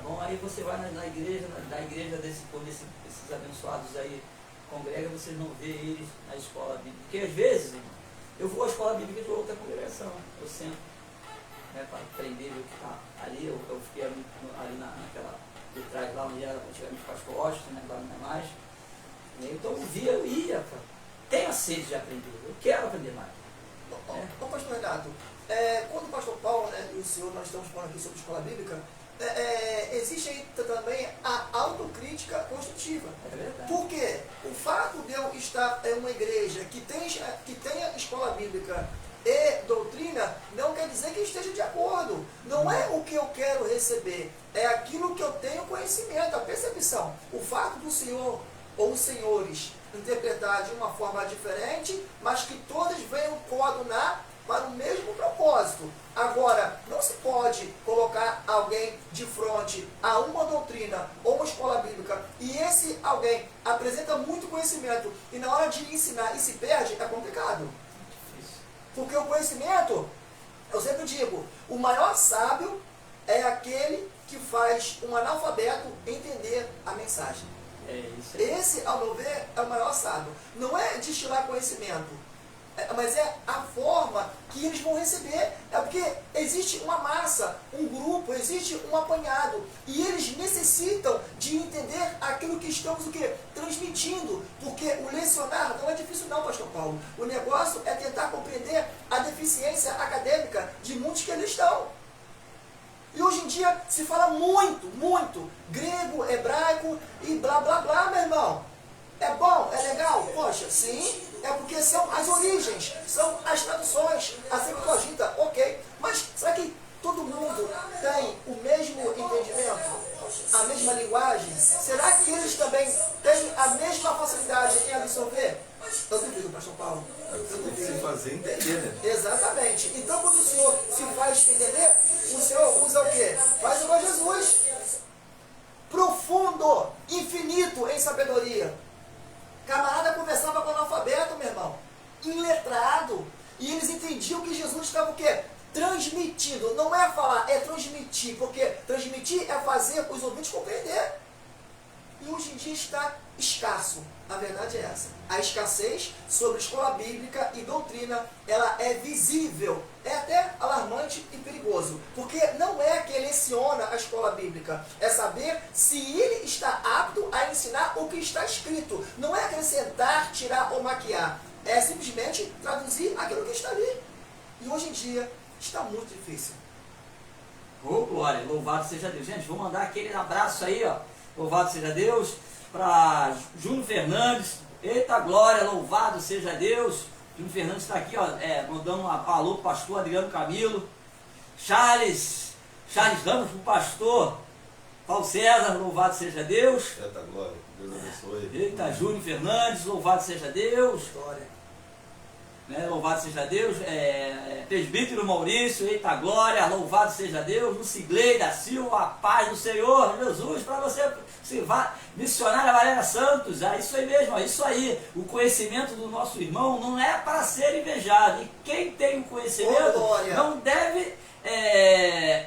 Bom, aí você vai na igreja desses abençoados aí, congrega, você não vê eles na escola bíblica. Porque às vezes, irmão, eu vou à escola bíblica de outra congregação, eu sento para aprender o que está ali, eu fiquei ali naquela de trás lá onde era antigamente o pastor Washington, né, lá não é mais. Então eu ia, tenho a sede de aprender, eu quero aprender mais.
Pastor Renato, quando o pastor Paulo, né, e o senhor, nós estamos falando aqui sobre escola bíblica, existe aí também a autocrítica construtiva.
É verdade.
Porque o fato de eu estar em uma igreja que tenha escola bíblica e doutrina, não quer dizer que esteja de acordo. Não é o que eu quero receber, é aquilo que eu tenho conhecimento, a percepção. O fato do senhor ou os senhores interpretar de uma forma diferente, mas que todas venham coadunar para o mesmo propósito. Agora, não se pode colocar alguém de frente a uma doutrina ou uma escola bíblica e esse alguém apresenta muito conhecimento e na hora de ensinar e se perde, é complicado. Porque o conhecimento, eu sempre digo, o maior sábio é aquele que faz um analfabeto entender a mensagem. Esse, ao meu ver, é o maior sábio. Não é destilar conhecimento, mas é a forma que eles vão receber. É porque existe uma massa, um grupo, existe um apanhado. E eles necessitam de entender aquilo que estamos transmitindo. Porque o lecionar não é difícil não, pastor Paulo. O negócio é tentar compreender a deficiência acadêmica de muitos que eles estão. E hoje em dia se fala muito grego, hebraico e blá blá blá, meu irmão. É bom? É legal? Poxa, sim, é porque são as origens, são as traduções, a Septuaginta, ok. Mas será que todo mundo tem o mesmo entendimento, a mesma linguagem? Será que eles também têm a mesma facilidade em absorver? Eu duvido, pastor Paulo.
Tem que se fazer entender, né?
Exatamente. Então, quando o Senhor se faz entender, o Senhor usa o quê? Faz igual Jesus. Profundo, infinito em sabedoria. Camarada conversava com o analfabeto, meu irmão. Iletrado. E eles entendiam que Jesus estava o quê? Transmitindo. Não é falar, é transmitir. Porque transmitir é fazer os ouvintes compreender. E hoje em dia está escasso. A verdade é essa. A escassez sobre escola bíblica e doutrina, ela é visível. É até alarmante e perigoso. Porque não é quem leciona a escola bíblica. É saber se ele está apto a ensinar o que está escrito. Não é acrescentar, tirar ou maquiar. É simplesmente traduzir aquilo que está ali. E hoje em dia está muito difícil.
Ô, glória, louvado seja Deus. Gente, vou mandar aquele abraço aí, ó. Louvado seja Deus. Para Júnior Fernandes, eita glória, louvado seja Deus. Júnior Fernandes está aqui, ó, mandando um alô pro pastor Adriano Camilo. Charles Ramos, pro pastor Paulo César, louvado seja Deus.
Eita glória, Deus abençoe.
Eita, Júnior Fernandes, louvado seja Deus.
História.
Né, louvado seja Deus. Presbítero Maurício, eita glória, louvado seja Deus. Lucilei da Silva, a paz do Senhor Jesus, para você missionária Valéria Santos. Isso aí mesmo, isso aí. O conhecimento do nosso irmão não é para ser invejado. E quem tem o conhecimento não deve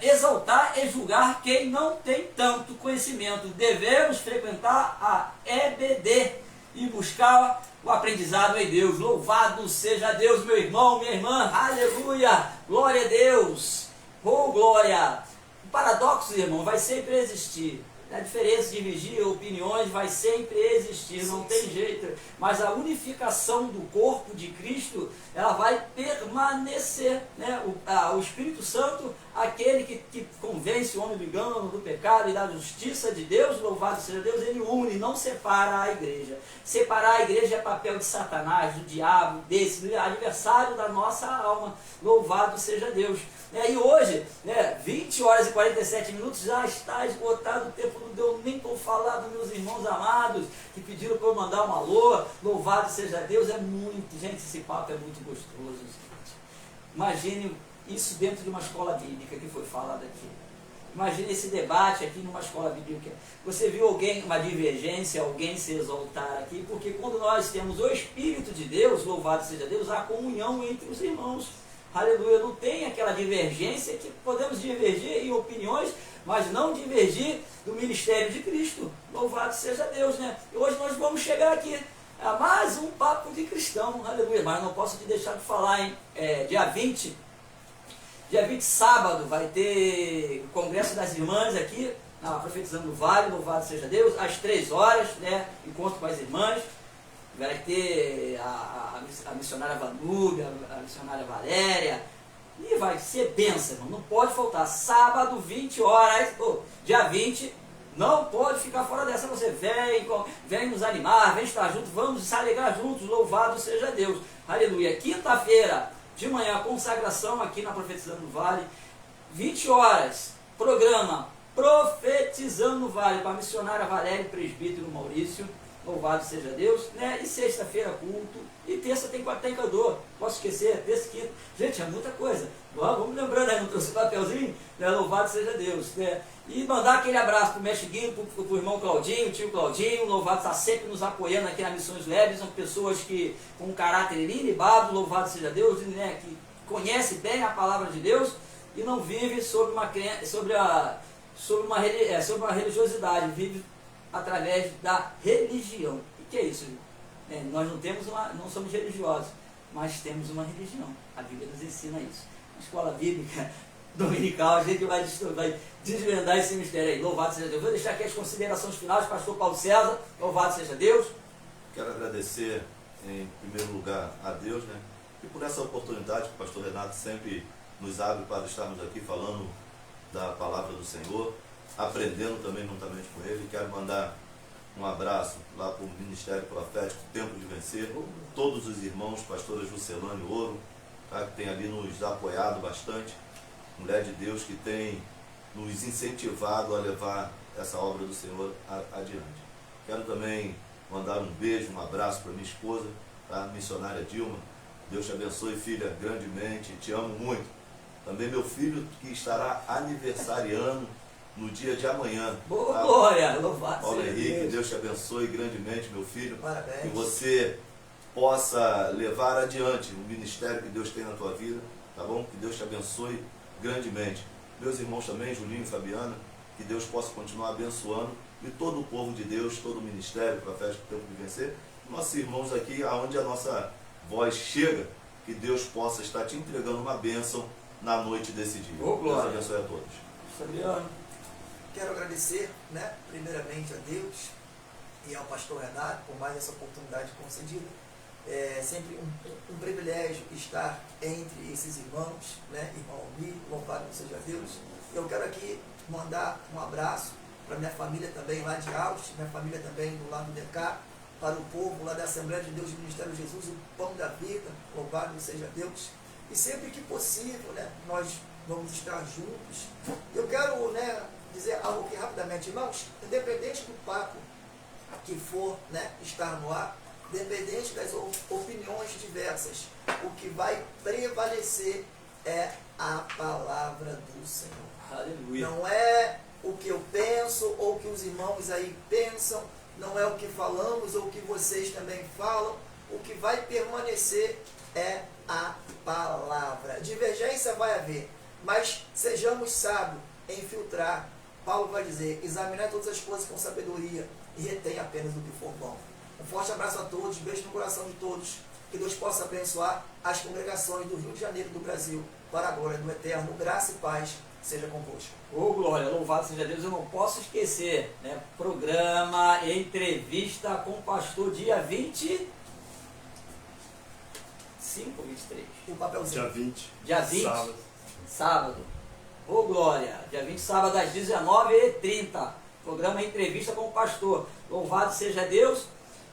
exaltar e julgar quem não tem tanto conhecimento. Devemos frequentar a EBD e buscar o aprendizado em Deus. Louvado seja Deus, meu irmão, minha irmã, aleluia, glória a Deus, oh glória. O paradoxo, irmão, vai sempre existir. A diferença de divergir opiniões vai sempre existir, não tem jeito. Mas a unificação do corpo de Cristo, ela vai permanecer. Né? O Espírito Santo, aquele que convence o homem do engano, do pecado e da justiça de Deus, louvado seja Deus, ele une, não separa a igreja. Separar a igreja é papel de Satanás, do diabo, desse adversário da nossa alma. Louvado seja Deus. E hoje, 20 horas e 47 minutos, já está esgotado o tempo, não deu nem para falar dos meus irmãos amados, que pediram para eu mandar um alô, louvado seja Deus, gente, esse papo é muito gostoso, gente. Imagine isso dentro de uma escola bíblica que foi falado aqui. Imagine esse debate aqui numa escola bíblica. Você viu uma divergência, alguém se exaltar aqui, porque quando nós temos o Espírito de Deus, louvado seja Deus, há comunhão entre os irmãos. Aleluia, não tem aquela divergência que podemos divergir em opiniões, mas não divergir do ministério de Cristo. Louvado seja Deus, né? E hoje nós vamos chegar aqui a mais um papo de cristão, aleluia. Mas não posso te deixar de falar, hein? Dia 20, sábado, vai ter o Congresso das Irmãs aqui, na Profetizando do Vale, louvado seja Deus, às 3 horas, né? Encontro com as irmãs. Vai ter a missionária Vanúbia, a missionária Valéria, e vai ser bênção, irmão. Não pode faltar. Sábado, 20 horas, dia 20, não pode ficar fora dessa. Você vem nos animar, vem estar juntos, vamos se alegrar juntos, louvado seja Deus. Aleluia. Quinta-feira, de manhã, consagração aqui na Profetizando no Vale, 20 horas, programa Profetizando no Vale, para a missionária Valéria e presbítero Maurício. Louvado seja Deus, né? E sexta-feira culto, e terça tem cantor, posso esquecer, terça, quinta, gente, é muita coisa, vamos lembrando aí, não trouxe papelzinho, né? Louvado seja Deus, né? E mandar aquele abraço pro mestre Guinho, pro irmão Claudinho, tio Claudinho, louvado, está sempre nos apoiando aqui na Missões Web, são pessoas que com um caráter ilibado, louvado seja Deus, né? Que conhece bem a palavra de Deus e não vive sobre uma religiosidade, vive através da religião. O que é isso? Nós não somos religiosos, mas temos uma religião. A Bíblia nos ensina isso. Na escola bíblica dominical, a gente vai desvendar esse mistério aí. Louvado seja Deus. Vou deixar aqui as considerações finais, pastor Paulo César. Louvado seja Deus.
Quero agradecer, em primeiro lugar, a Deus, né? E por essa oportunidade que o pastor Renato sempre nos abre para estarmos aqui falando da palavra do Senhor, aprendendo também juntamente com ele. Quero mandar um abraço lá para o Ministério Profético Tempo de Vencer, todos os irmãos, pastora Juscelane Ouro, tá, que tem ali nos apoiado bastante, mulher de Deus que tem nos incentivado a levar essa obra do Senhor adiante. Quero também mandar um beijo, um abraço para minha esposa, tá, missionária Dilma. Deus te abençoe, filha, grandemente, te amo muito. Também meu filho que estará aniversariando no dia de amanhã.
Boa, tá? Glória, louvado
Paulo Henrique, Deus te abençoe grandemente, meu filho.
Parabéns.
Que você possa levar adiante o ministério que Deus tem na tua vida, tá bom? Que Deus te abençoe grandemente. Meus irmãos também, Julinho e Fabiana, que Deus possa continuar abençoando, e todo o povo de Deus, todo o ministério profético Tempo de Vencer, nossos irmãos aqui, aonde a nossa voz chega, que Deus possa estar te entregando uma bênção na noite desse dia. Deus abençoe a todos.
Fabiano.
Quero agradecer, né, primeiramente a Deus e ao pastor Renato por mais essa oportunidade concedida. É sempre um privilégio estar entre esses irmãos, né, irmão Almir, louvado seja Deus. Eu quero aqui mandar um abraço para minha família também lá de Alves, minha família também do lado de cá, para o povo lá da Assembleia de Deus do Ministério Jesus, o pão da vida, louvado seja Deus. E sempre que possível, né, nós vamos estar juntos. Eu quero, né, dizer algo aqui rapidamente, irmãos, independente do papo que for, né, estar no ar, independente das opiniões diversas, o que vai prevalecer é a palavra do Senhor.
Aleluia.
Não é o que eu penso ou o que os irmãos aí pensam, não é o que falamos ou o que vocês também falam. O que vai permanecer é a palavra. Divergência vai haver, mas sejamos sábios em filtrar. Paulo vai dizer: examinar todas as coisas com sabedoria e retém apenas o que for bom. Um forte abraço a todos, beijo no coração de todos. Que Deus possa abençoar as congregações do Rio de Janeiro e do Brasil, para a glória do Eterno. Graça e paz seja convosco.
Ô glória, louvado seja Deus. Eu não posso esquecer, né? Programa Entrevista com o Pastor, dia 25 ou 23?
O papelzinho.
Dia 20.
Dia 20?
Sábado.
Sábado. Ô glória, dia 20, sábado às 19h30. Programa Entrevista com o Pastor. Louvado seja Deus.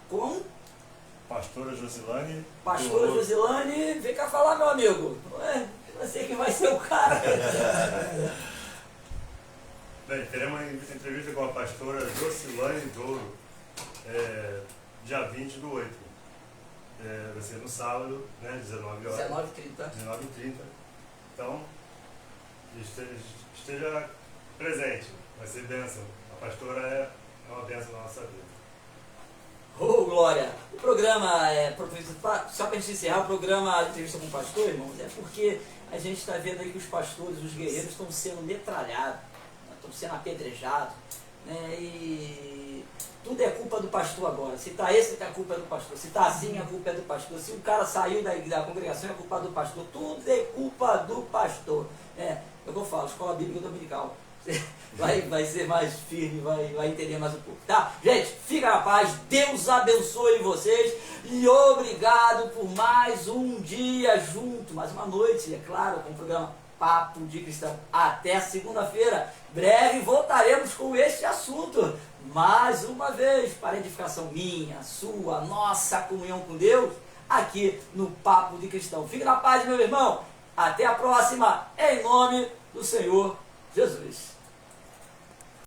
Com
Pastora Josilane.
Pastora Josilane. Vem cá falar, meu amigo. Você que vai ser o cara.
Bem, teremos uma entrevista com a pastora Josilane Douro, dia 20/8. Vai ser no sábado, né, 19 horas.
19h30.
19h30. Então, esteja presente. Vai ser bênção. A pastora é uma bênção na nossa vida.
Ô, glória! O programa, só para a gente encerrar, o programa de entrevista com o pastor, irmãos, é porque a gente está vendo aí que os pastores, os guerreiros estão sendo metralhados, estão sendo apedrejados, né? E tudo é culpa do pastor agora. Se está esse, a culpa é do pastor. Se está assim, a culpa é do pastor. Se um cara saiu da congregação, é culpa do pastor. Tudo é culpa do pastor. É o que eu falo, escola bíblica dominical. Vai ser mais firme, vai entender mais um pouco, tá? Gente, fica na paz, Deus abençoe vocês e obrigado por mais um dia junto, mais uma noite, é claro, com o programa Papo de Cristão. Até segunda-feira, breve voltaremos com este assunto, mais uma vez, para edificação minha, sua, nossa comunhão com Deus, aqui no Papo de Cristão. Fica na paz, meu irmão, até a próxima, em nome do Senhor Jesus.